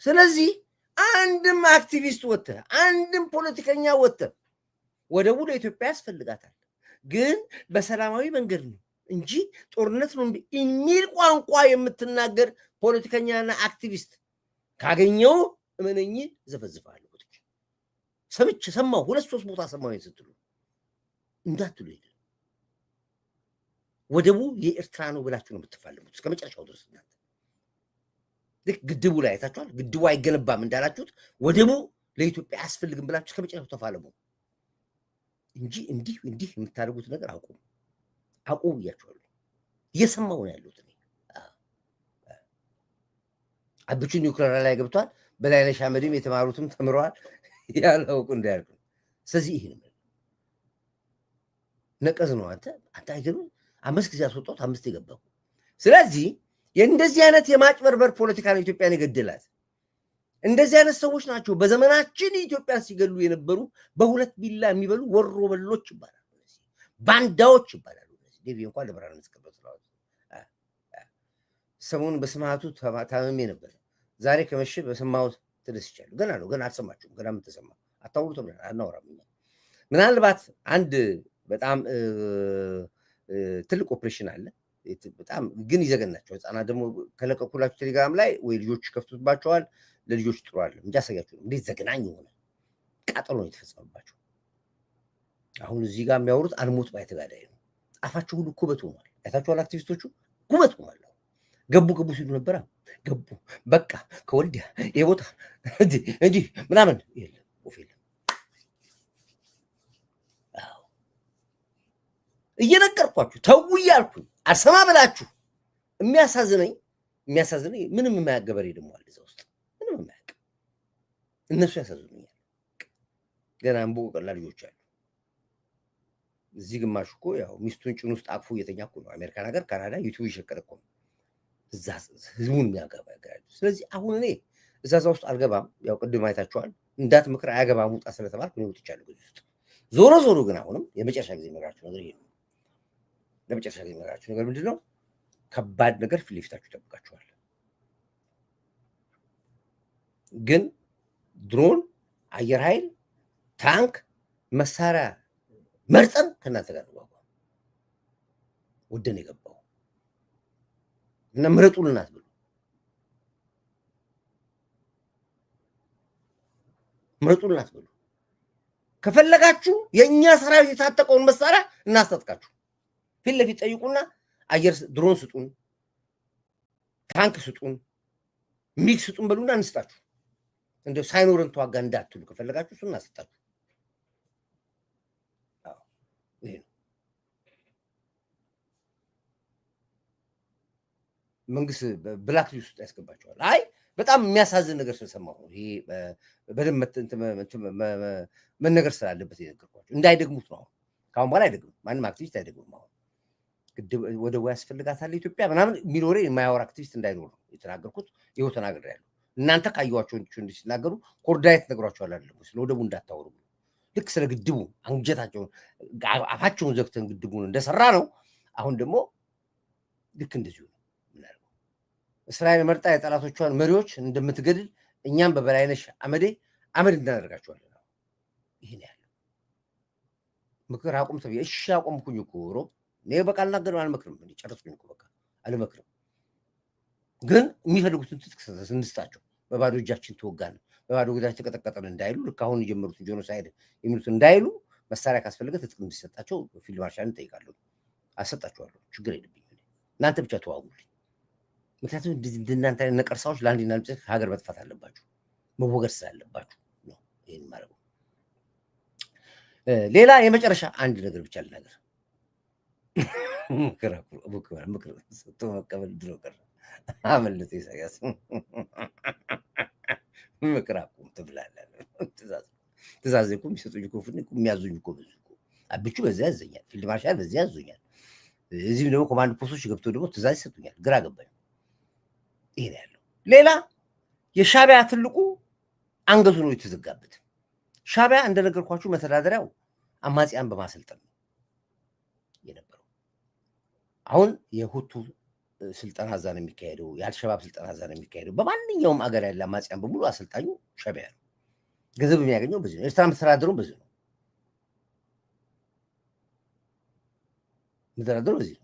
ስለዚህ አንድም አክቲቪስት ወጥተ አንድም ፖለቲከኛ ወጥተ ወደቡ ለኢትዮጵያ ያስፈልጋታል፣ ግን በሰላማዊ መንገድ ነው እንጂ ጦርነት ነው የሚል ቋንቋ የምትናገር ፖለቲከኛና አክቲቪስት ካገኘው እመነኝ ዘፈዝፋለሁ። ሰማሁ፣ 2-3 ቦታ ሰማሁ ስትሉ እንዳትሉ። ወደቡ የኤርትራ ነው ብላችሁ ነው የምትፋለሙት እስከ መጨረሻው ድረስ። እናንተ ልክ ግድቡ ላይ አይታችኋል። ግድቡ አይገነባም እንዳላችሁት ወደቡ ለኢትዮጵያ አያስፈልግም ብላችሁ እስከ መጨረሻው ተፋለሙ እንጂ እንዲህ የምታደርጉት ነገር አቁሙ ብያችኋለሁ። እየሰማሁ ነው ያሉት። አብቹ ኒውክሌር ላይ ገብቷል። በላይነሽ አመድም የተማሩትም ተምረዋል ያላውቁ እንዳያልኩ። ስለዚህ ይሄ ነው ነቀዝ ነው። አንተ አይገርም? 5 ጊዜ አስወጣሁት፣ 5 የገባው። ስለዚህ የእንደዚህ አይነት የማጭበርበር ፖለቲካ ነው ኢትዮጵያን የገደላት። እንደዚህ አይነት ሰዎች ናቸው በዘመናችን ኢትዮጵያን ሲገሉ የነበሩ። በሁለት ቢላ የሚበሉ ወሮ በሎች ይባላሉ። ባንዳዎች ይባላሉ። ዴቪ እንኳን ለብርሃን መስቀል ስለዋል። ሰሞኑን በስማቱ ታመሜ ነበር። ዛሬ ከመሸ በሰማሁት ተደስቻለሁ። ገና አልሰማችሁም። ገና ምን ተሰማ አታውሩት ብለን አናወራም። ምናልባት አንድ በጣም ትልቅ ኦፕሬሽን አለ። በጣም ግን ይዘገናቸው። ህፃናት ደግሞ ከለቀኩላችሁ ቴሌግራም ላይ ወይ ልጆች ከፍቱባቸዋል። ለልጆች ጥሩ አለ እንጂ አሳያችሁ እንዴት ዘግናኝ ሆነ ቃጠሎ ነው የተፈጸመባቸው። አሁን እዚህ ጋር የሚያወሩት አልሞት ባይ ተጋዳይ ነው። አፋቸው ሁሉ ኩበት ሆኗል። አይታችኋል? አክቲቪስቶቹ ኩበት ሆኗል። ገቡ ሲሉ ነበር። ገቡ በቃ ከወልዲያ የቦታ እንጂ ምናምን የለም ወፍ የለም። እየነገርኳችሁ ተው እያልኩኝ አልሰማ ብላችሁ የሚያሳዝነኝ ምንም የማያውቅ ገበሬ ደግሞ አለ እዛ ውስጥ ምንም የማያውቅ። እነሱ ያሳዝኑኛል። ገና እንቦቆቀላ ልጆች አሉ እዚህ። ግማሹ እኮ ያው ሚስቱን ጭን ውስጥ አቅፎ እየተኛ እኮ ነው። አሜሪካን ሀገር፣ ካናዳ ዩቲዩብ ይሸቀል እኮ ነው እዛ ህዝቡን የሚያገባ ያገራሉ። ስለዚህ አሁን እኔ እዛ ውስጥ አልገባም። ያው ቅድም አይታችኋል። እንዳት ምክር አያገባም ውጣ ስለተባልኩ ነው ወጥቻለሁ ከዚህ ውስጥ። ዞሮ ግን አሁንም የመጨረሻ ጊዜ መራችሁ ነገር ይሄ ነው። ለመጨረሻ ጊዜ መራችሁ ነገር ምንድነው? ከባድ ነገር ፊት ለፊታችሁ ይጠብቃችኋል። ግን ድሮን፣ አየር ኃይል፣ ታንክ፣ መሳሪያ መርጠን ከእናንተ ጋር ነው ወደን የገባው እና ምረጡልን አትበሉ። ከፈለጋችሁ የእኛ ሰራዊት የታጠቀውን መሳሪያ እናስታጥቃችሁ። ፊት ለፊት ጠይቁና አየር ድሮን ስጡን፣ ታንክ ስጡን፣ ሚግ ስጡን በሉና እንስጣችሁ። እንደው ሳይኖረን ተዋጋ እንዳትሉ ከፈለጋችሁ እሱን እናስጣችሁ። መንግስት ብላክ ሊስት ውስጥ ያስገባቸዋል። አይ በጣም የሚያሳዝን ነገር ስለሰማሁ ነው። ይሄ በደንብ መነገር ስላለበት የነገርኳቸው እንዳይደግሙት ነው። ካሁን በኋላ አይደግሙም። ማንም አክቲቪስት አይደግሙም። አሁን ወደ ወይ ያስፈልጋታል ኢትዮጵያ ምናምን የሚኖረ የማያወራ አክቲቪስት እንዳይኖር ነው የተናገርኩት። ይኸው ተናግሬያለሁ። እናንተ ካየኋቸው እንዲህ ሲናገሩ ኮርዳይት ነግሯቸዋል አይደለም ስለ ወደቡ እንዳታወሩ። ልክ ስለ ግድቡ አንጀታቸውን አፋቸውን ዘግተን ግድቡን እንደሰራ ነው። አሁን ደግሞ ልክ እንደዚሁ ነው የምናደርገው። እስራኤል መርጣ የጠላቶቿን መሪዎች እንደምትገድል እኛም በበላይነሽ አመድ እናደርጋቸዋለን። ይሄን ያለው ምክር አቁም ተብዬ እሺ አቆምኩኝ እኮ ሮብ እኔ በቃል እናገር አልመክርም። ጨረስኩኝ እኮ በቃ አልመክርም። ግን የሚፈልጉትን ትጥቅ እንስጣቸው። በባዶ እጃችን ተወጋን፣ በባዶ እጃችን ተቀጠቀጠን እንዳይሉ፣ ልክ አሁን የጀመሩትን ጄኖሳይድ የሚሉት እንዳይሉ መሳሪያ ካስፈለገ ትጥቅ እንዲሰጣቸው ፊልድ ማርሻል እንጠይቃለሁ። አሰጣቸዋለሁ። ችግር የለብኝም። እናንተ ብቻ ተዋጉልኝ። ምክንያቱም እንደናንተ አይነት ነቀርሳዎች ለአንድና ለብቻ ሀገር መጥፋት አለባችሁ፣ መወገድ ስላለባችሁ ነው ይህን ማድረጉ። ሌላ የመጨረሻ አንድ ነገር ብቻ ልናገር። ምክር ሰጥቶ መቀበል ድሮ ቀረ። አመለጠ ኢሳያስ። ምክር አቁም ትብላለህ። ትእዛዝ እኮ የሚሰጡኝ እኮ የሚያዙኝ እኮ ብዙ እኮ አብቹ በዚያ ያዘኛል፣ ፊልድ ማርሻል በዚያ ያዙኛል። እዚህም ደግሞ ኮማንድ ፖስቶች ገብቶ ደግሞ ትእዛዝ ይሰጡኛል። ግራ ገባኝ። ይሄ ነው ያለው። ሌላ የሻዕቢያ ትልቁ አንገቱ ነው የተዘጋበት። ሻዕቢያ እንደነገርኳችሁ መተዳደሪያው አማጽያን በማሰልጠን ነው የነበረው። አሁን የሁቱ ስልጠና እዛ ነው የሚካሄደው፣ የአልሸባብ ስልጠና እዛ ነው የሚካሄደው። በማንኛውም አገር ያለ አማጽያን በሙሉ አሰልጣኙ ሻዕቢያ ነው። ገንዘብ የሚያገኘው በዚህ ነው። ኤርትራ የምትተዳደረው በዚህ ነው። የምትተዳደረው በዚህ ነው።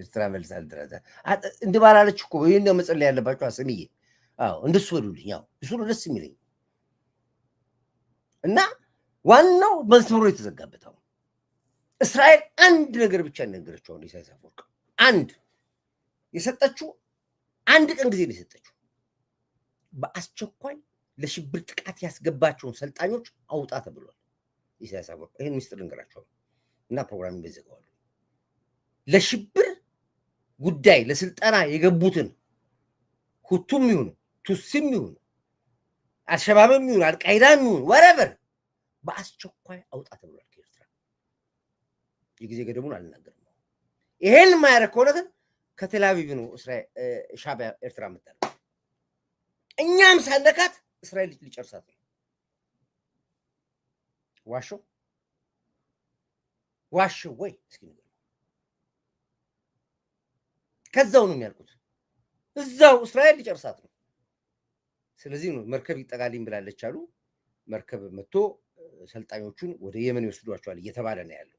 ኤርትራ መልስ አልደረሰ እንደ ባላለች እኮ ይህን ነው መጸለይ ያለባቸው። አስምዬ እንደሱ በሉልኝ። ያው እሱ ነው ደስ የሚለኝ። እና ዋናው መስመሩ የተዘጋበት አሁን እስራኤል አንድ ነገር ብቻ ነገረችው። አሁን ኢሳያስ አፈወርቂ አንድ የሰጠችው አንድ ቀን ጊዜ ነው የሰጠችው። በአስቸኳይ ለሽብር ጥቃት ያስገባቸውን ሰልጣኞች አውጣ ተብሏል። ኢሳያስ አፈወርቂ ይህን ሚስጥር ልንገራቸው እና ፕሮግራም ይዘጋዋል። ለሽብር ጉዳይ ለስልጠና የገቡትን ሁቱም ይሁኑ ቱሲም ይሁኑ አልሸባብም ይሁን አልቃይዳም ይሁን ወረቨር በአስቸኳይ አውጣ ተብሏል ከኤርትራ። የጊዜ ገደቡን አልናገርም። ይሄን የማያደርግ ከሆነ ግን ከቴል አቪቭ ነው ሻዕቢያ ኤርትራ የምታደርገው። እኛም ሳነካት እስራኤል ሊጨርሳት ነው። ዋሾ ወይ እስኪ ነገር ከዛው ነው የሚያልቁት። እዛው እስራኤል ሊጨርሳት ነው። ስለዚህ ነው መርከብ ይጠጋልኝ ብላለች አሉ። መርከብ መጥቶ ሰልጣኞቹን ወደ የመን ይወስዷቸዋል እየተባለ ነው ያለው።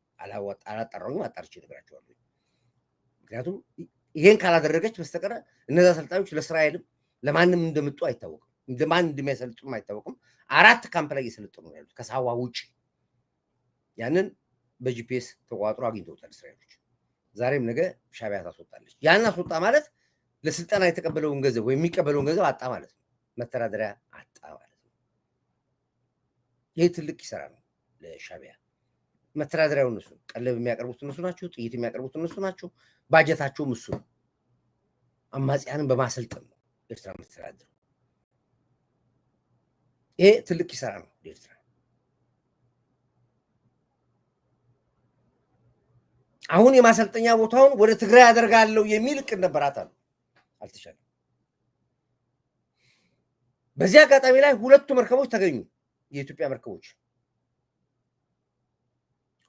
አላጣራሁም፣ አጣርቼ እነግራቸዋለሁ። ምክንያቱም ይሄን ካላደረገች በስተቀር እነዛ ሰልጣኞች ለእስራኤልም ለማንም እንደመጡ አይታወቅም፣ እንደማን እንደሚያሰልጥኑም አይታወቅም። 4 ካምፕ ላይ እየሰለጠኑ ነው ያሉት ከሳዋ ውጭ። ያንን በጂፒኤስ ተቋጥሮ አግኝተውታል እስራኤሎች። ዛሬም ነገ ሻዕቢያ ታስወጣለች። ያን አስወጣ ማለት ለስልጠና የተቀበለውን ገንዘብ ወይም የሚቀበለውን ገንዘብ አጣ ማለት ነው። መተዳደሪያ አጣ ማለት ነው። ይህ ትልቅ ይሰራ ነው ለሻዕቢያ። መተዳደሪያው እነሱ፣ ቀለብ የሚያቀርቡት እነሱ ናቸው፣ ጥይት የሚያቀርቡት እነሱ ናቸው። ባጀታቸውም እሱ ነው። አማጽያንን በማሰልጠን ነው ኤርትራ የምትተዳደረው። ይሄ ትልቅ ይሰራ ነው ለኤርትራ። አሁን የማሰልጠኛ ቦታውን ወደ ትግራይ አደርጋለሁ የሚል እቅድ ነበራት አሉ። አልተቻለም። በዚህ አጋጣሚ ላይ 2 መርከቦች ተገኙ፣ የኢትዮጵያ መርከቦች።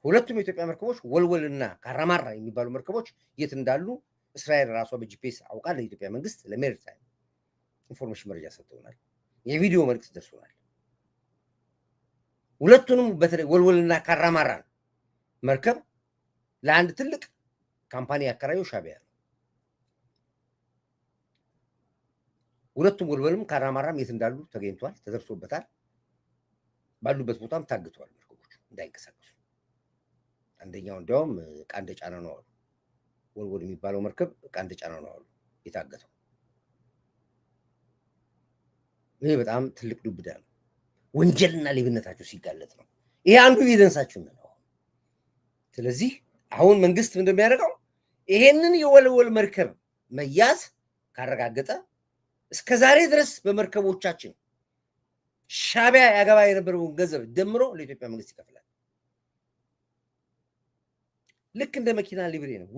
2ቱም የኢትዮጵያ መርከቦች ወልወልና ካራማራ የሚባሉ መርከቦች የት እንዳሉ እስራኤል ራሷ በጂፒኤስ አውቃ ለኢትዮጵያ መንግስት ለሜሪታይም ኢንፎርሜሽን መረጃ ሰጥተውናል። የቪዲዮ መልዕክት ደርሶናል። 2ቱንም በተለይ ወልወልና ካራማራን መርከብ ለአንድ ትልቅ ካምፓኒ ያከራየው ሻዕቢያ ነው። 2ቱም ወልወልም ካራማራም የት እንዳሉ ተገኝቷል፣ ተደርሶበታል። ባሉበት ቦታም ታግተዋል መርከቦቹ እንዳይንቀሳቀሱ። አንደኛው እንዲያውም ዕቃ እንደጫነ ነው አሉ። ወልወል የሚባለው መርከብ ዕቃ እንደጫነ ነው አሉ የታገተው። ይሄ በጣም ትልቅ ዱብዳ ነው። ወንጀልና ሌብነታቸው ሲጋለጥ ነው። ይሄ አንዱ ኤቪደንሳችን ነው። ስለዚህ አሁን መንግስት እንደሚያደርገው ይሄንን የወልወል መርከብ መያዝ ካረጋገጠ እስከ ዛሬ ድረስ በመርከቦቻችን ሻዕቢያ ያገባ የነበረውን ገንዘብ ደምሮ ለኢትዮጵያ መንግስት ይከፍላል። ልክ እንደ መኪና ሊብሬ ነው።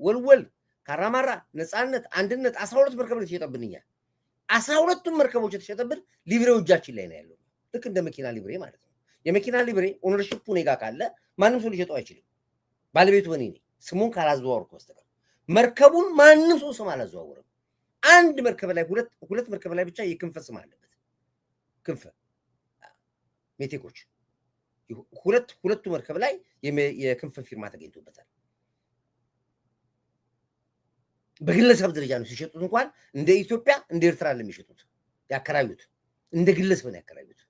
ወልወል፣ ካራማራ፣ ነፃነት፣ አንድነት 12 መርከብ ነው የተሸጠብንኛል። 12ቱም መርከቦች የተሸጠብን ሊብሬው እጃችን ላይ ነው ያለው። ልክ እንደ መኪና ሊብሬ ማለት ነው። የመኪና ሊብሬ ኦነርሺፑ እኔ ጋር ካለ ማንም ሰው ሊሸጠው አይችልም። ባለቤቱ እኔ ነኝ፣ ስሙን ካላዘዋወርኩ በስተቀር። መርከቡን ማንም ሰው ስም አላዘዋወርም። አንድ መርከብ ላይ ሁለት መርከብ ላይ ብቻ የክንፈ ስም አለበት። ክንፈ ሜቴኮች ሁለቱ መርከብ ላይ የክንፈ ፊርማ ተገኝቶበታል። በግለሰብ ደረጃ ነው ሲሸጡት። እንኳን እንደ ኢትዮጵያ እንደ ኤርትራ ለሚሸጡት ያከራዩት እንደ ግለሰብ ነው ያከራዩት።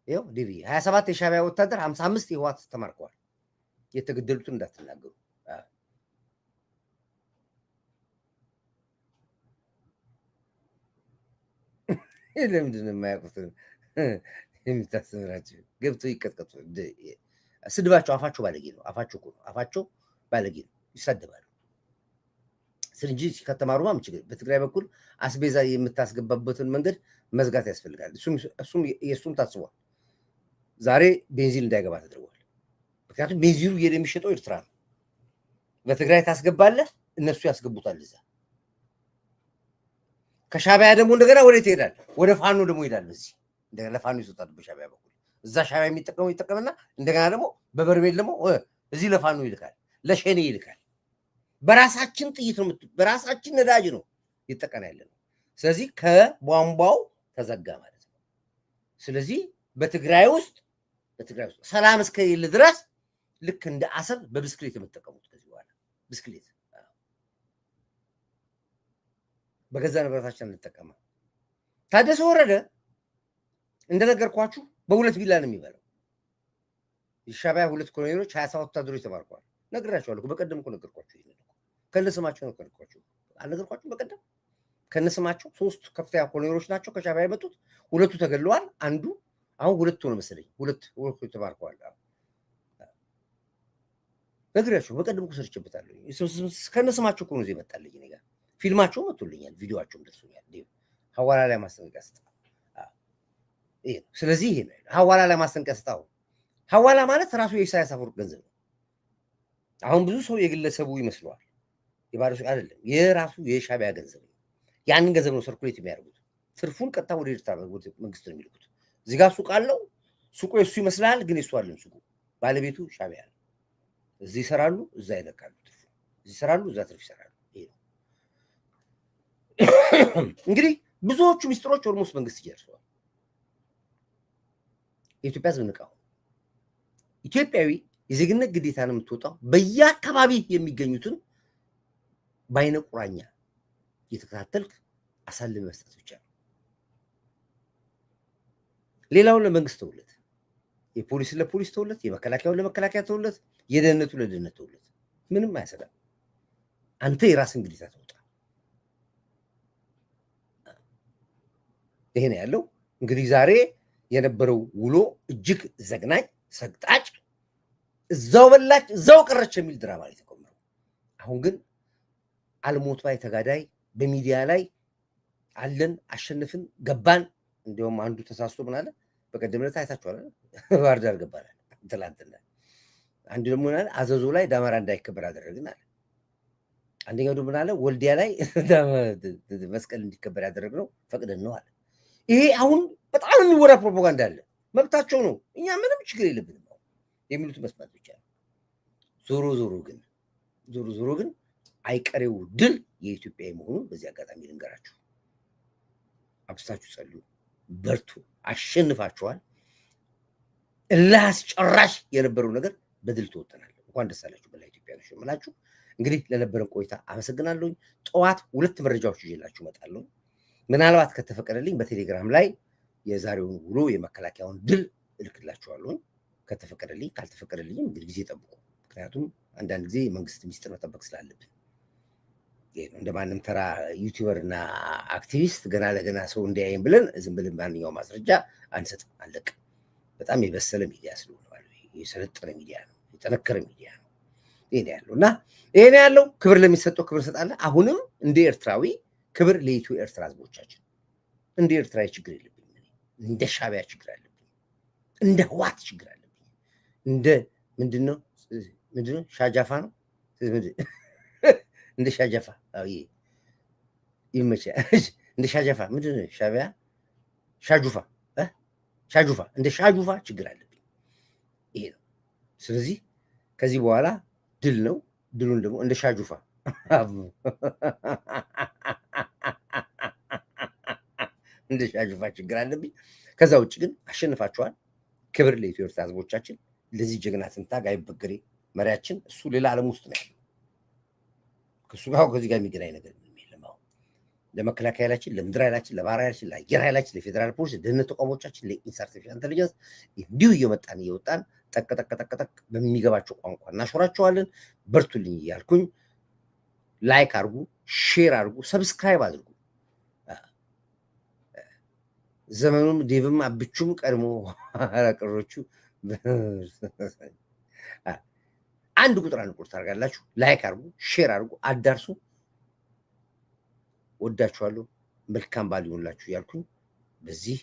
ይኸው ዲቪ 27 የሻዕቢያ ወታደር 55 የህወሓት ተማርከዋል። የተገደሉትን እንዳትናገሩ። ለምንድን ነው የማያውቁትን የምታስተምራቸው? ገብተው ይቀጥቀጡ። ስድባቸው አፋቸው ባለጌ ነው። አፋቸው እኮ ነው። አፋቸው ባለጌ ነው። ይሳደባሉ። ስለንጂ ከተማሩማ ችግር በትግራይ በኩል አስቤዛ የምታስገባበትን መንገድ መዝጋት ያስፈልጋል። እሱም ታስቧል። ዛሬ ቤንዚን እንዳይገባ ተደርጓል። ምክንያቱም ቤንዚኑ የሚሸጠው ኤርትራ ነው። በትግራይ ታስገባለህ፣ እነሱ ያስገቡታል እዛ። ከሻዕቢያ ደግሞ እንደገና ወዴት ይሄዳል? ወደ ፋኖ ደግሞ ይሄዳል። በዚህ እንደገና ለፋኖ ይሰጣል በሻዕቢያ በኩል። እዛ ሻዕቢያ የሚጠቀመው ይጠቀምና እንደገና ደግሞ በበርሜል ደግሞ እዚህ ለፋኖ ይልካል፣ ለሸኔ ይልካል። በራሳችን ጥይት ነው፣ በራሳችን ነዳጅ ነው ይጠቀና ያለ ነው። ስለዚህ ከቧንቧው ተዘጋ ማለት ነው። ስለዚህ በትግራይ ውስጥ ሰላም እስከሌለ ድረስ ልክ እንደ አሰብ በብስክሌት የምትጠቀሙት ከዚህ በኋላ ብስክሌት በገዛ ንብረታችን እንጠቀመው። ታደሰ ወረደ እንደነገርኳችሁ በሁለት ቢላ ነው የሚበላው። የሻዕቢያ ሁለት ኮሎኔሎች 27 ወታደሮች ተማርከዋል። ነግራችኋለሁ። በቀደም እኮ ነገርኳችሁ። ይሄን ከነስማቸው ነው ነገርኳችሁ። አልነገርኳችሁም? በቀደም ከነስማቸው 3 ከፍተኛ ኮሎኔሎች ናቸው ከሻዕቢያ የመጡት። 2ቱ ተገድለዋል። አንዱ አሁን 2 ነው መሰለኝ። 2 ተማርከዋል። ነግራችሁ በቀደም እኮ ሰርቼበታለሁ። ከነስማቸው እኮ ነው እዚህ መጣልኝ እኔ ጋር ፊልማቸው መጥቶልኛል፣ ቪዲዮአቸውም ደርሶኛል። ሐዋላ ላይ ማስጠንቀቂያ ስጣ። ስለዚህ ይሄ ነው ሐዋላ ላይ ማስጠንቀቂያ ስጣው። ሐዋላ ማለት ራሱ የኢሳያስ አፈወርቅ ገንዘብ ነው። አሁን ብዙ ሰው የግለሰቡ ይመስለዋል፣ የባለሱ አይደለም። የራሱ የሻዕቢያ ገንዘብ ነው። ያንን ገንዘብ ነው ሰርኩሌት የሚያደርጉት። ትርፉን ቀጥታ ወደ ኤርትራ መንግስት ነው የሚልኩት። እዚህ ጋር ሱቅ አለው። ሱቁ የሱ ይመስላል፣ ግን የሱ አለን ሱቁ። ባለቤቱ ሻዕቢያ ነው። እዚህ ይሰራሉ፣ እዛ ይለቃሉ። ትርፉ እዚህ ይሰራሉ፣ እዛ ትርፍ ይሰራሉ። እንግዲህ ብዙዎቹ ሚስጥሮች ኦልሞስት መንግስት ይጀርሰዋል። የኢትዮጵያ ሕዝብ ንቃው። ኢትዮጵያዊ የዜግነት ግዴታ ነው የምትወጣው በየአካባቢ የሚገኙትን በአይነ ቁራኛ እየተከታተልክ አሳልፈህ መስጠት ብቻ ነው። ሌላውን ለመንግስት ተውለት፣ የፖሊስን ለፖሊስ ተውለት፣ የመከላከያውን ለመከላከያ ተውለት፣ የደህንነቱ ለደህንነት ተውለት። ምንም አያሰጋም። አንተ የራስን ግዴታ ተወጣ። ይሄ ነው ያለው። እንግዲህ ዛሬ የነበረው ውሎ እጅግ ዘግናኝ፣ ሰግጣጭ፣ እዛው በላች እዛው ቀረች የሚል ድራማ ላይ ተቆመረው። አሁን ግን አልሞት ባይ ተጋዳይ በሚዲያ ላይ አለን፣ አሸንፍን፣ ገባን። እንዲያውም አንዱ ተሳስቶ ምን አለ፣ በቀደም ዕለት አይታችኋል፣ ባህር ዳር ገባናል ትላንትና። አንዱ ደግሞ ምን አለ፣ አዘዞ ላይ ዳመራ እንዳይከበር አደረግን አለ። አንደኛው ደግሞ ምን አለ፣ ወልዲያ ላይ መስቀል እንዲከበር ያደረግነው ፈቅደን ነው አለ። ይሄ አሁን በጣም የሚወራ ፕሮፓጋንዳ አለ። መብታቸው ነው፣ እኛ ምንም ችግር የለብንም የሚሉት መስማት ብቻ ነው። ዞሮ ዞሮ ግን አይቀሬው ድል የኢትዮጵያ መሆኑን በዚህ አጋጣሚ ልንገራችሁ። አብስታችሁ ጸልዩ፣ በርቱ፣ አሸንፋችኋል። እልህ አስጨራሽ የነበረው ነገር በድል ተወጥናል። እንኳን ደስ አላችሁ በላ ኢትዮጵያ ነው የምላችሁ። እንግዲህ ለነበረን ቆይታ አመሰግናለሁ። ጠዋት 2 መረጃዎች ይዤላችሁ እመጣለሁ። ምናልባት ከተፈቀደልኝ በቴሌግራም ላይ የዛሬውን ውሎ የመከላከያውን ድል እልክላችኋለሁ። ከተፈቀደልኝ፣ ካልተፈቀደልኝም እንግዲህ ጊዜ ጠብቁ። ምክንያቱም አንዳንድ ጊዜ መንግስት ሚስጥር መጠበቅ ስላለብን እንደማንም ተራ ዩቲዩበር እና አክቲቪስት ገና ለገና ሰው እንዲያይም ብለን ዝም ብለን ማንኛውም ማስረጃ አንሰጥም፣ አንለቅም። በጣም የበሰለ ሚዲያ ስለሆነ የሰለጠነ ሚዲያ ነው፣ የጠነከረ ሚዲያ ነው። ይሄን ያለው እና ይሄን ያለው ክብር ለሚሰጠው ክብር እንሰጣለን። አሁንም እንደ ኤርትራዊ ክብር ለኢትዮ ኤርትራ ህዝቦቻችን። እንደ ኤርትራዊ ችግር የለብኝም፣ እንደ ሻዕቢያ ችግር አለብኝ፣ እንደ ህዋት ችግር አለብኝ፣ እንደ ምንድነው ሻጃፋ ነው እንደ ሻጃፋ ይመቻል። እንደ ሻጀፋ ምንድን ነው ሻቢያ ሻጁፋ ሻጁፋ እንደ ሻጁፋ ችግር አለብኝ። ይሄ ነው። ስለዚህ ከዚህ በኋላ ድል ነው። ድሉን ደግሞ እንደ ሻጁፋ እንደ ሻጁፋ ችግር አለብኝ። ከዛ ውጭ ግን አሸንፋችኋል። ክብር ለኢትዮጵያ ህዝቦቻችን። ለዚህ ጀግና ትንታግ አይበገሬ መሪያችን እሱ ሌላ ዓለም ውስጥ ነው ያለው። ከሱ ጋር ከዚህ ጋር የሚገናኝ ነገር ምንም የለም። አሁን ለመከላከያ ኃይላችን፣ ለምድር ኃይላችን፣ ለባህር ኃይላችን፣ ለአየር ኃይላችን፣ ለፌዴራል ፖሊስ፣ ደህንነት ተቋሞቻችን፣ ለኢንሰርቲፊሻል ኢንቴሊጀንስ እንዲሁ እየወጣን ጠቅ በሚገባቸው ቋንቋ እናሾራቸዋለን። በርቱልኝ እያልኩኝ ላይክ አድርጉ፣ ሼር አድርጉ፣ ሰብስክራይብ አድርጉ። ዘመኑም ዴቭም አብቹም ቀድሞ አላቀሮቹ አንድ ቁጥር ታደርጋላችሁ። ላይክ አድርጉ፣ ሼር አድርጉ፣ አዳርሱ። ወዳችኋለሁ። መልካም በዓል ይሁንላችሁ እያልኩኝ በዚህ